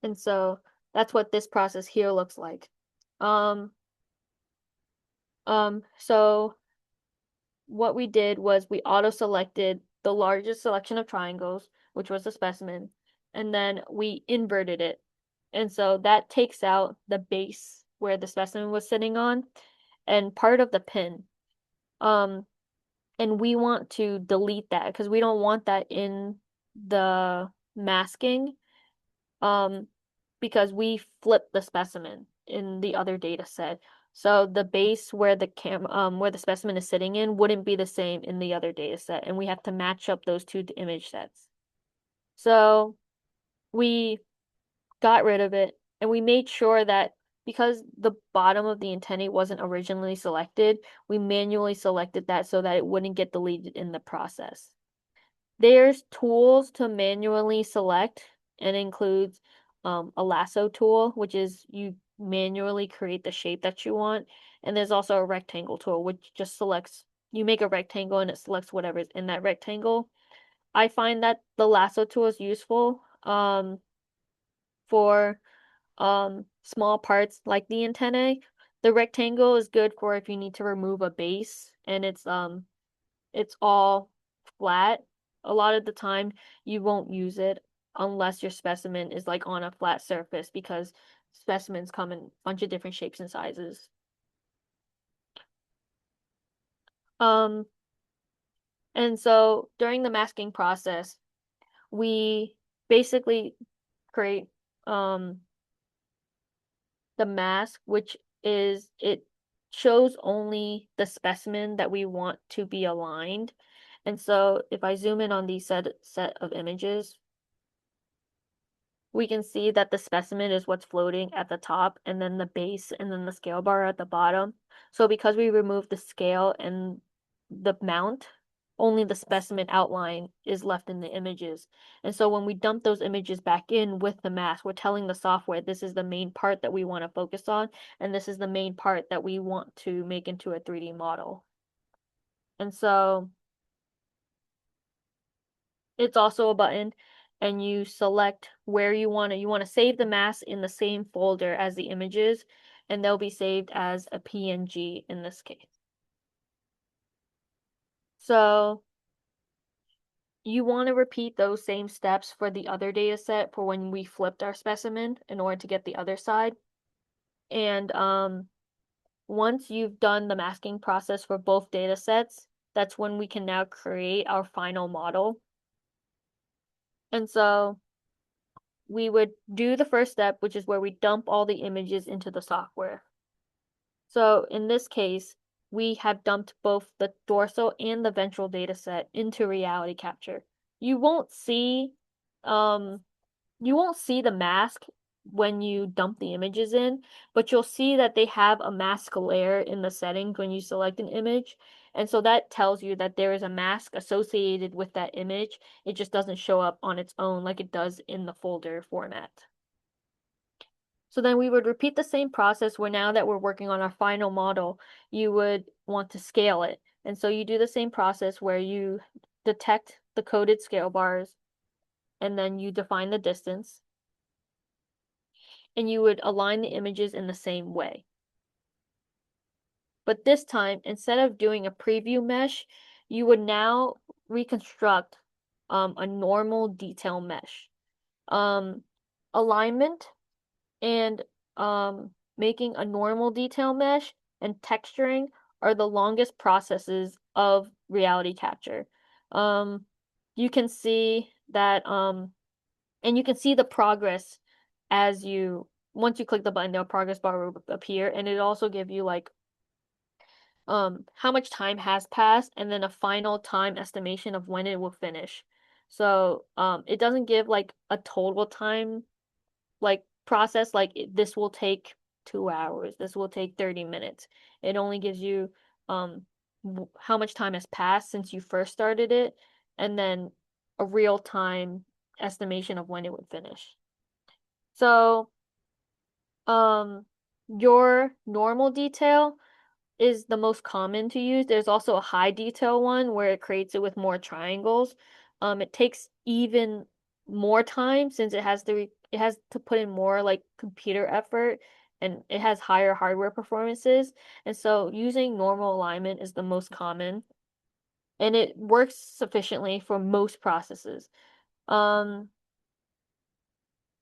And so that's what this process here looks like. So what we did was we auto-selected the largest selection of triangles, which was the specimen, and then we inverted it. And so that takes out the base where the specimen was sitting on and part of the pin. And we want to delete that because we don't want that in the masking, because we flipped the specimen in the other data set. So the base where the specimen is sitting in wouldn't be the same in the other data set, and we have to match up those two image sets. So we got rid of it, and we made sure that because the bottom of the antennae wasn't originally selected, we manually selected that so that it wouldn't get deleted in the process. There's tools to manually select, and includes a lasso tool, which is you manually create the shape that you want. And there's also a rectangle tool, which just selects, you make a rectangle and it selects whatever's in that rectangle. I find that the lasso tool is useful for small parts like the antennae. The rectangle is good for if you need to remove a base and it's all flat. A lot of the time you won't use it unless your specimen is like on a flat surface, because specimens come in a bunch of different shapes and sizes. And so during the masking process, we basically create the mask, which is, it shows only the specimen that we want to be aligned. And so if I zoom in on these set of images, we can see that the specimen is what's floating at the top, and then the base and then the scale bar at the bottom. So because we removed the scale and the mount, only the specimen outline is left in the images. And so when we dump those images back in with the mask, we're telling the software this is the main part that we want to focus on, and this is the main part that we want to make into a 3D model. And so it's also a button, and you select where you want to save the mask in the same folder as the images, and they'll be saved as a PNG in this case. So you want to repeat those same steps for the other data set for when we flipped our specimen in order to get the other side. And once you've done the masking process for both data sets, that's when we can now create our final model. And so we would do the first step, which is where we dump all the images into the software. So in this case, we have dumped both the dorsal and the ventral data set into reality capture. You won't see the mask when you dump the images in, but you'll see that they have a mask layer in the settings when you select an image. And so that tells you that there is a mask associated with that image. It just doesn't show up on its own like it does in the folder format. So then we would repeat the same process where now that we're working on our final model, you would want to scale it. And so you do the same process where you detect the coded scale bars, and then you define the distance, and you would align the images in the same way. But this time, instead of doing a preview mesh, you would now reconstruct a normal detail mesh. Alignment and making a normal detail mesh and texturing are the longest processes of reality capture. You can see that, and you can see the progress as once you click the button, the progress bar will appear, and it also give you like how much time has passed, and then a final time estimation of when it will finish. So it doesn't give like a total time like process, like this will take 2 hours, this will take 30 minutes. It only gives you how much time has passed since you first started it, and then a real time estimation of when it would finish. So, your normal detail is the most common to use. There's also a high detail one where it creates it with more triangles. It takes even more time since it has to put in more like computer effort, and it has higher hardware performances. And so using normal alignment is the most common, and it works sufficiently for most processes. Um,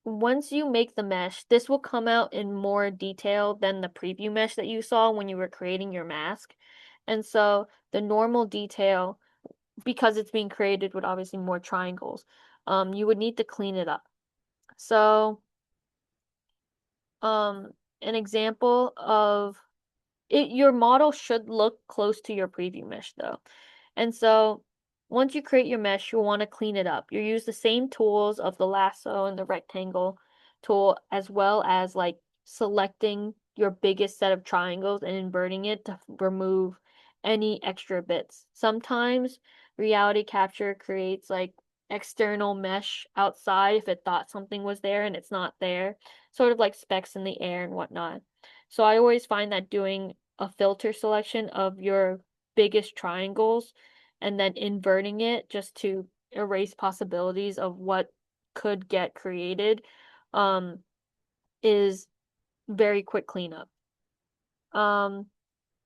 Once you make the mesh, this will come out in more detail than the preview mesh that you saw when you were creating your mask. And so the normal detail, because it's being created with obviously more triangles, you would need to clean it up. So, an example of it, your model should look close to your preview mesh though. And so once you create your mesh, you'll want to clean it up. You use the same tools of the lasso and the rectangle tool, as well as like selecting your biggest set of triangles and inverting it to remove any extra bits. Sometimes reality capture creates like external mesh outside if it thought something was there and it's not there, sort of like specks in the air and whatnot. So I always find that doing a filter selection of your biggest triangles and then inverting it just to erase possibilities of what could get created um, is very quick cleanup. Um,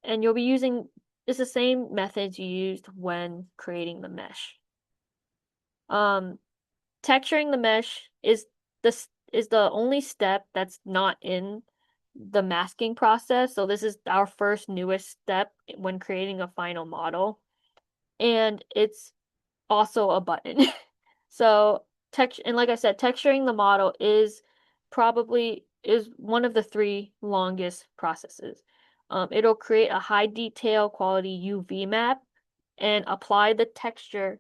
and you'll be using it's the same methods you used when creating the mesh. Um, Texturing the mesh is the only step that's not in the masking process. So this is our first newest step when creating a final model. And it's also a button. So and like I said, texturing the model is one of the three longest processes. It'll create a high detail quality UV map and apply the texture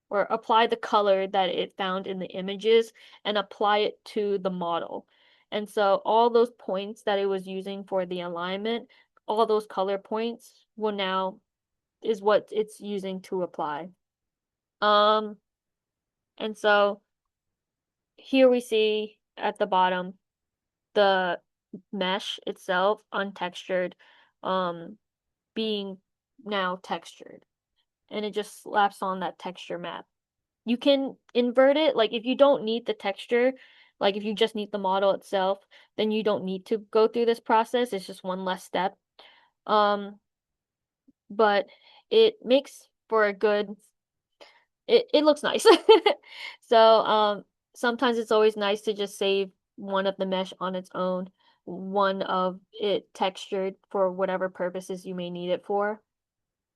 or apply the color that it found in the images and apply it to the model. And so all those points that it was using for the alignment, all those color points will now is what it's using to apply. And so here we see at the bottom the mesh itself untextured, um, being now textured, and it just slaps on that texture map. You can invert it, like if you don't need the texture, like if you just need the model itself, then you don't need to go through this process. It's just one less step. But it makes for a good it looks nice. So sometimes it's always nice to just save one of the mesh on its own, one of it textured for whatever purposes you may need it for.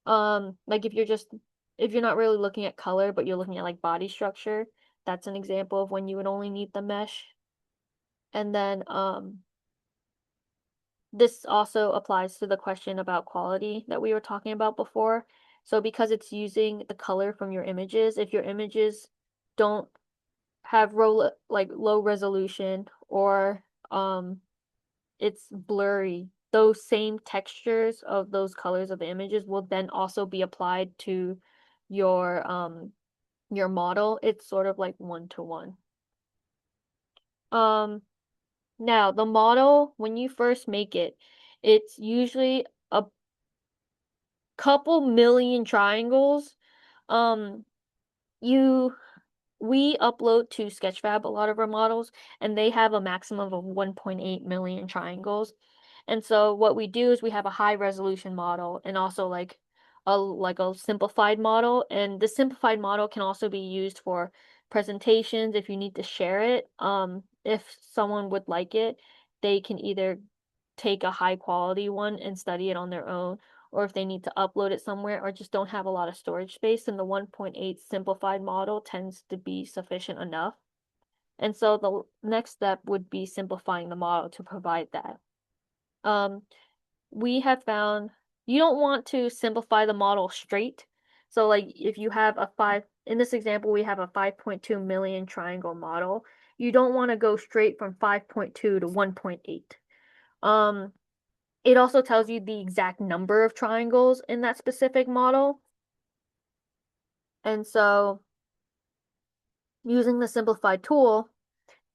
Like if you're not really looking at color, but you're looking at like body structure, that's an example of when you would only need the mesh. And then this also applies to the question about quality that we were talking about before. So because it's using the color from your images, if your images don't have low resolution or it's blurry, those same textures of those colors of the images will then also be applied to your model. It's sort of like one to one. Now the model, when you first make it, it's usually a couple million triangles. Um, you we upload to Sketchfab a lot of our models, and they have a maximum of 1.8 million triangles. And so what we do is we have a high resolution model and also like a simplified model. And the simplified model can also be used for presentations if you need to share it. If someone would like it, they can either take a high quality one and study it on their own, or if they need to upload it somewhere or just don't have a lot of storage space, then the 1.8 simplified model tends to be sufficient enough. And so the next step would be simplifying the model to provide that. We have found you don't want to simplify the model straight. So like if you have in this example, we have a 5.2 million triangle model. You don't want to go straight from 5.2 to 1.8. it also tells you the exact number of triangles in that specific model. And so using the simplified tool,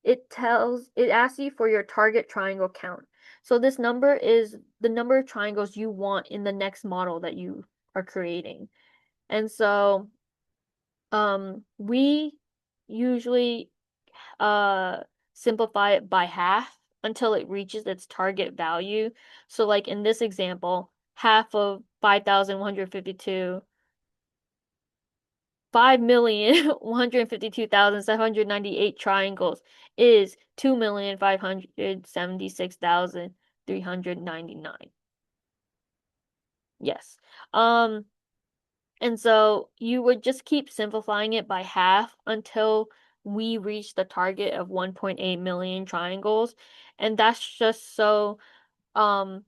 it asks you for your target triangle count. So this number is the number of triangles you want in the next model that you are creating. And so we usually simplify it by half until it reaches its target value. So like in this example, half of 5,152 5,152,798 triangles is 2,576,399. Yes. And so you would just keep simplifying it by half until we reach the target of 1.8 million triangles. And that's just so the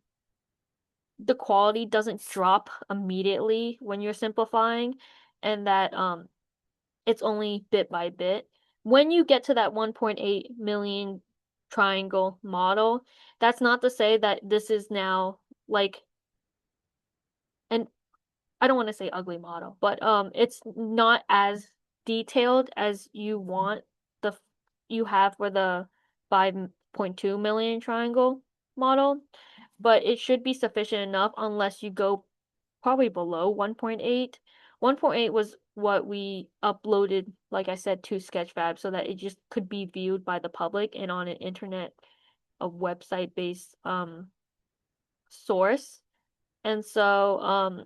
quality doesn't drop immediately when you're simplifying, and that it's only bit by bit. When you get to that 1.8 million triangle model, that's not to say that this is now like an I don't want to say ugly model, but it's not as detailed as you have for the 5.2 million triangle model, but it should be sufficient enough unless you go probably below 1.8. 1.8 was what we uploaded, like I said, to Sketchfab so that it just could be viewed by the public and on an internet, a website-based source. And so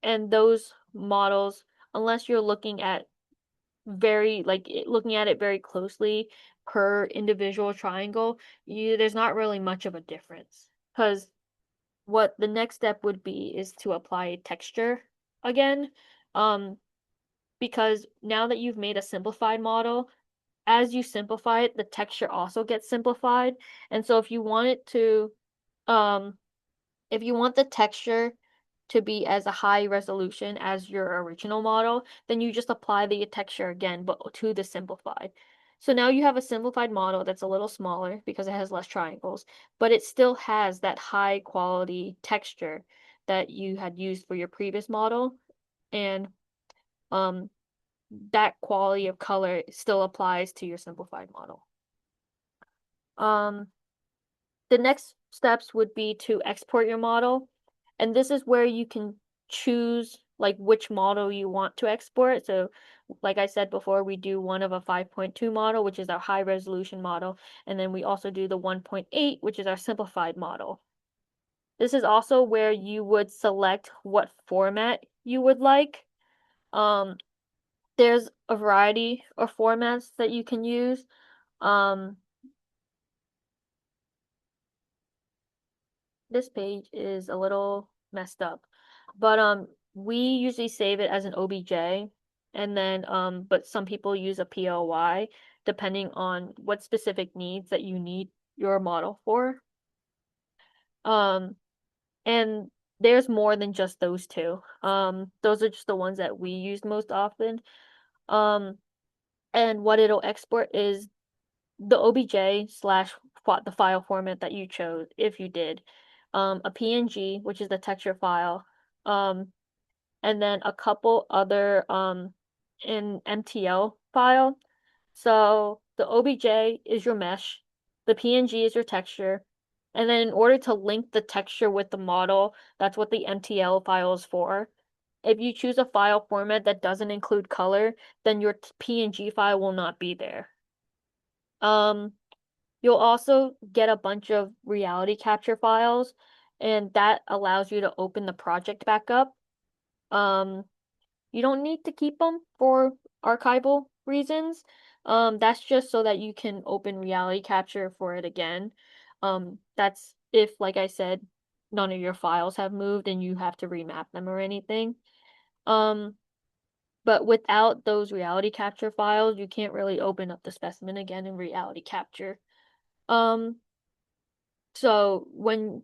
and those models, unless you're looking at looking at it very closely per individual triangle, there's not really much of a difference. Because what the next step would be is to apply texture again. Because now that you've made a simplified model, as you simplify it, the texture also gets simplified. And so if you want the texture to be as a high resolution as your original model, then you just apply the texture again, but to the simplified. So now you have a simplified model that's a little smaller because it has less triangles, but it still has that high quality texture that you had used for your previous model. And um, that quality of color still applies to your simplified model. The next steps would be to export your model. And this is where you can choose like which model you want to export. So like I said before, we do one of a 5.2 model, which is our high resolution model. And then we also do the 1.8, which is our simplified model. This is also where you would select what format you would like. There's a variety of formats that you can use. This page is a little messed up, but we usually save it as an OBJ, and then but some people use a POY depending on what specific needs that you need your model for. And there's more than just those two. Those are just the ones that we use most often. And what it'll export is the OBJ slash the file format that you chose, if you did, a PNG, which is the texture file, and then a couple other an MTL file. So the OBJ is your mesh, the PNG is your texture, and then in order to link the texture with the model, that's what the MTL file is for. If you choose a file format that doesn't include color, then your PNG file will not be there. You'll also get a bunch of reality capture files, and that allows you to open the project back up. You don't need to keep them for archival reasons. That's just so that you can open reality capture for it again. That's if, like I said, none of your files have moved and you have to remap them or anything. But without those reality capture files, you can't really open up the specimen again in reality capture. So when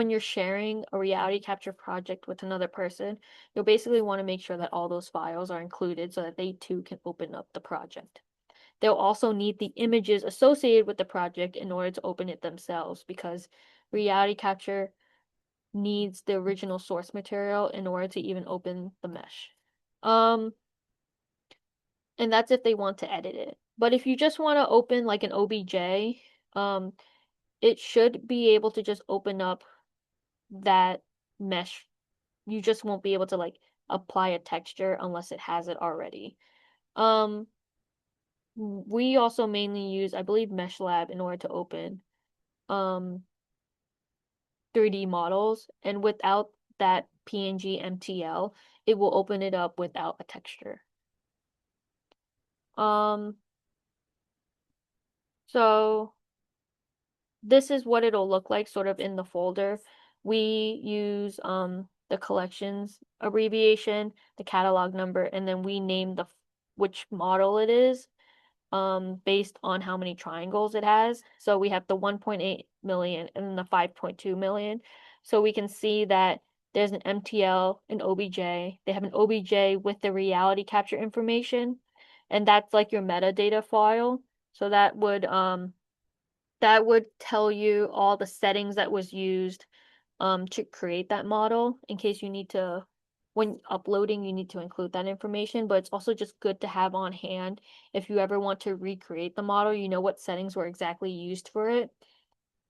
you're sharing a reality capture project with another person, you'll basically want to make sure that all those files are included so that they too can open up the project. They'll also need the images associated with the project in order to open it themselves because reality capture needs the original source material in order to even open the mesh. And that's if they want to edit it. But if you just want to open like an OBJ, it should be able to just open up that mesh. You just won't be able to like apply a texture unless it has it already. We also mainly use, I believe, MeshLab in order to open 3D models, and without that PNG MTL, it will open it up without a texture. So this is what it'll look like sort of in the folder. We use the collections abbreviation, the catalog number, and then we name which model it is based on how many triangles it has. So we have the 1.8 million and then the 5.2 million. So we can see that there's an MTL, an OBJ. They have an OBJ with the reality capture information, and that's like your metadata file. So that would tell you all the settings that was used to create that model in case you need to, when uploading, you need to include that information. But it's also just good to have on hand if you ever want to recreate the model, you know what settings were exactly used for it.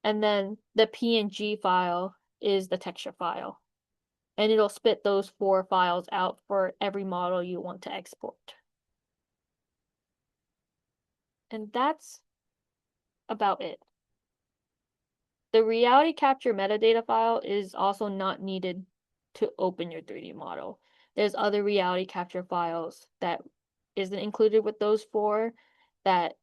And then the PNG file is the texture file, and it'll spit those 4 files out for every model you want to export. And that's about it. The reality capture metadata file is also not needed to open your 3D model. There's other reality capture files that isn't included with those 4 that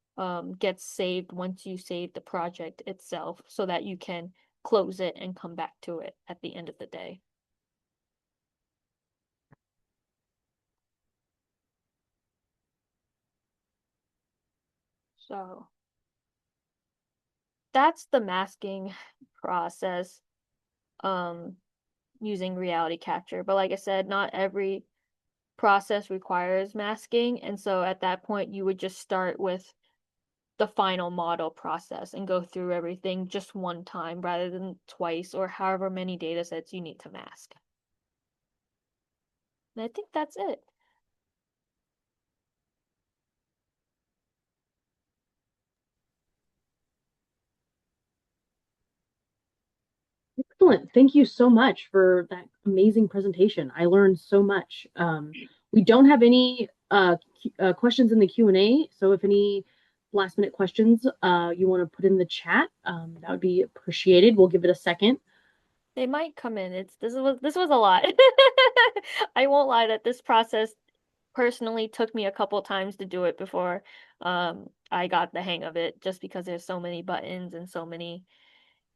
gets saved once you save the project itself so that you can close it and come back to it at the end of the day. So that's the masking process using reality capture. But like I said, not every process requires masking, and so at that point you would just start with the final model process and go through everything just one time rather than twice or however many data sets you need to mask. And I think that's it. Excellent. Thank you so much for that amazing presentation. I learned so much. We don't have any questions in the Q&A, so if any last minute questions you want to put in the chat, that would be appreciated. We'll give it a second. They might come in. This was a lot. I won't lie that this process personally took me a couple times to do it before I got the hang of it, just because there's so many buttons and so many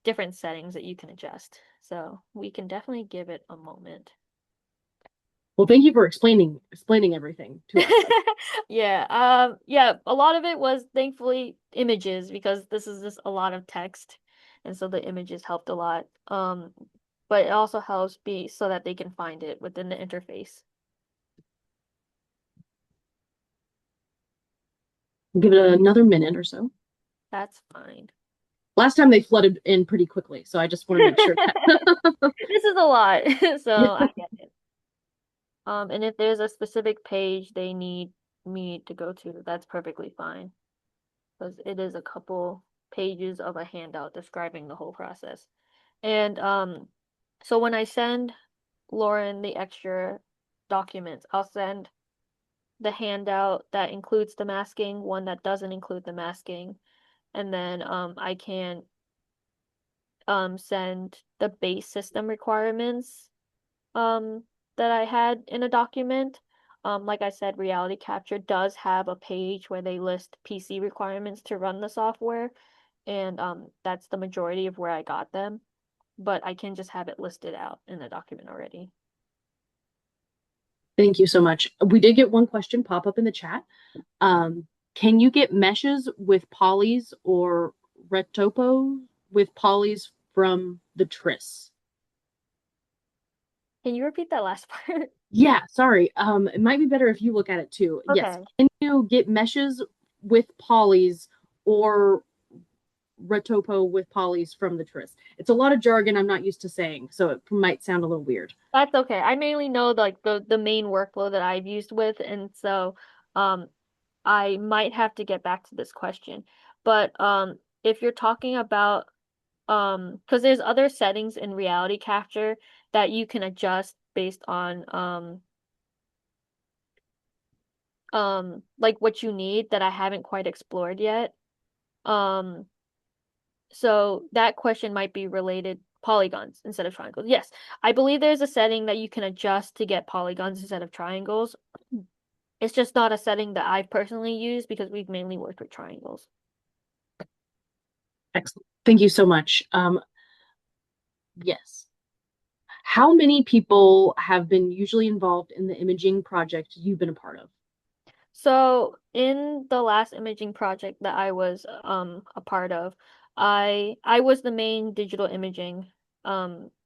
different settings that you can adjust. So we can definitely give it a moment. Well, thank you for explaining everything to us. Yeah, a lot of it was thankfully images because this is just a lot of text, and so the images helped a lot. But it also helps be so that they can find it within the interface. We'll give it another minute or so. That's fine. Last time they flooded in pretty quickly, so I just want to make sure that This is a lot, so I get it. And if there's a specific page they need me to go to, that's perfectly fine. Because it is a couple pages of a handout describing the whole process. And so when I send Lauren the extra documents, I'll send the handout that includes the masking, one that doesn't include the masking, and then I can send the base system requirements that I had in a document. Like I said, Reality Capture does have a page where they list PC requirements to run the software, and that's the majority of where I got them, but I can just have it listed out in the document already. Thank you so much. We did get one question pop up in the chat. Can you get meshes with polys or retopo with polys from the Tris? Can you repeat that last part? Yeah, sorry. It might be better if you look at it too. Yes. Okay. Can you get meshes with polys or retopo with polys from the tris. It's a lot of jargon I'm not used to saying, so it might sound a little weird. That's okay. I mainly know like the main workflow that I've used with, and so I might have to get back to this question. But if you're talking about because there's other settings in reality capture that you can adjust based on like what you need that I haven't quite explored yet. Um so that question might be related polygons instead of triangles. Yes, I believe there's a setting that you can adjust to get polygons instead of triangles. It's just not a setting that I've personally used because we've mainly worked with triangles. Excellent. Thank you so much. Yes. How many people have been usually involved in the imaging project you've been a part of? So in the last imaging project that I was a part of, I was the main digital imaging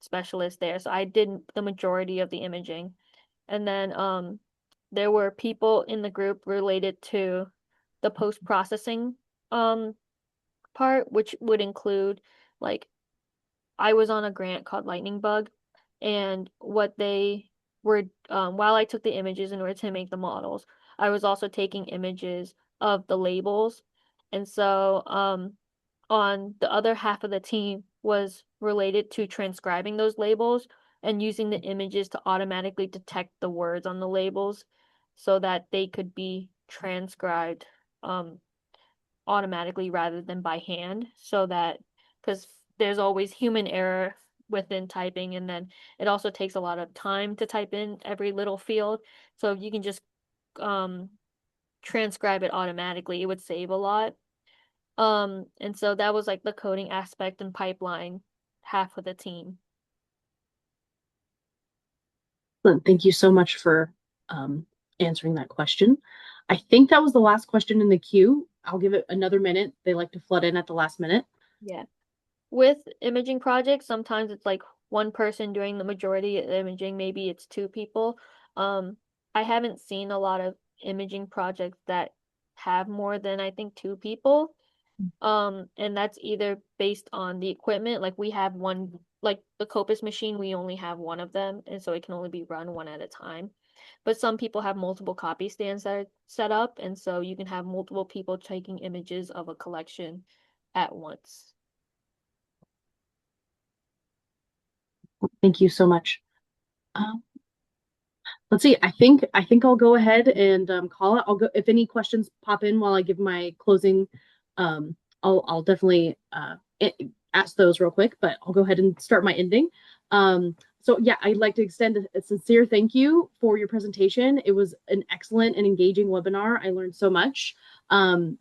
specialist there. So I did the majority of the imaging. And then there were people in the group related to the post-processing um part, which would include like I was on a grant called Lightning Bug, and what they were while I took the images in order to make the models, I was also taking images of the labels. And so on the other half of the team was related to transcribing those labels and using the images to automatically detect the words on the labels so that they could be transcribed um automatically rather than by hand, so that because there's always human error within typing, and then it also takes a lot of time to type in every little field. So if you can just um transcribe it automatically, it would save a lot. And so that was like the coding aspect and pipeline half of the team. Thank you so much for um, answering that question. I think that was the last question in the queue. I'll give it another minute. They like to flood in at the last minute. Yeah. With imaging projects, sometimes it's like one person doing the majority of the imaging, maybe it's two people. Um, I haven't seen a lot of imaging projects that have more than I think two people. And that's either based on the equipment, like we have one, like the COPIS machine, we only have one of them, and so it can only be run one at a time. But some people have multiple copy stands that are set up, and so you can have multiple people taking images of a collection at once. Thank you so much. Um, let's see. I think I'll go ahead and call it. I'll go if any questions pop in while I give my closing. I'll definitely ask those real quick, but I'll go ahead and start my ending. So yeah, I'd like to extend a sincere thank you for your presentation. It was an excellent and engaging webinar. I learned so much.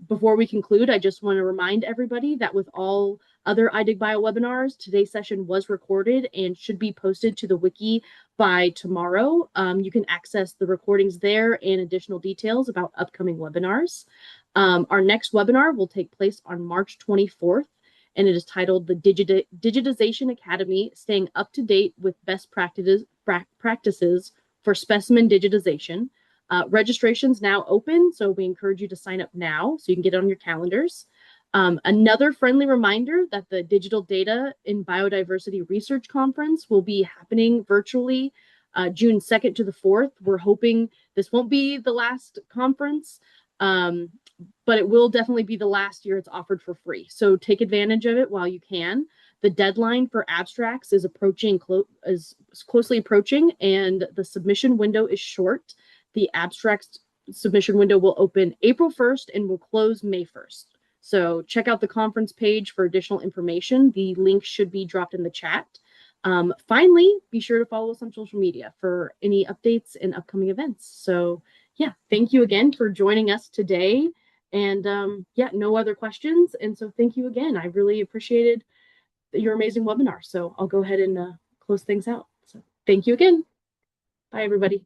Before we conclude, I just want to remind everybody that with all other iDigBio webinars, today's session was recorded and should be posted to the wiki by tomorrow. You can access the recordings there and additional details about upcoming webinars. Our next webinar will take place on March 24th, and it is titled the Digitization Academy, Staying Up to Date with Best Practices for Specimen Digitization. Registration's now open, so we encourage you to sign up now so you can get it on your calendars. Another friendly reminder that the Digital Data in Biodiversity Research Conference will be happening virtually June 2nd to the 4th. We're hoping this won't be the last conference, but it will definitely be the last year it's offered for free. So take advantage of it while you can. The deadline for abstracts is closely approaching, and the submission window is short. The abstract submission window will open April 1st and will close May 1st. So check out the conference page for additional information. The link should be dropped in the chat. Finally, be sure to follow us on social media for any updates and upcoming events. So yeah, thank you again for joining us today. And yeah, no other questions. And so thank you again. I really appreciated your amazing webinar. So I'll go ahead and close things out. So thank you again. Bye, everybody.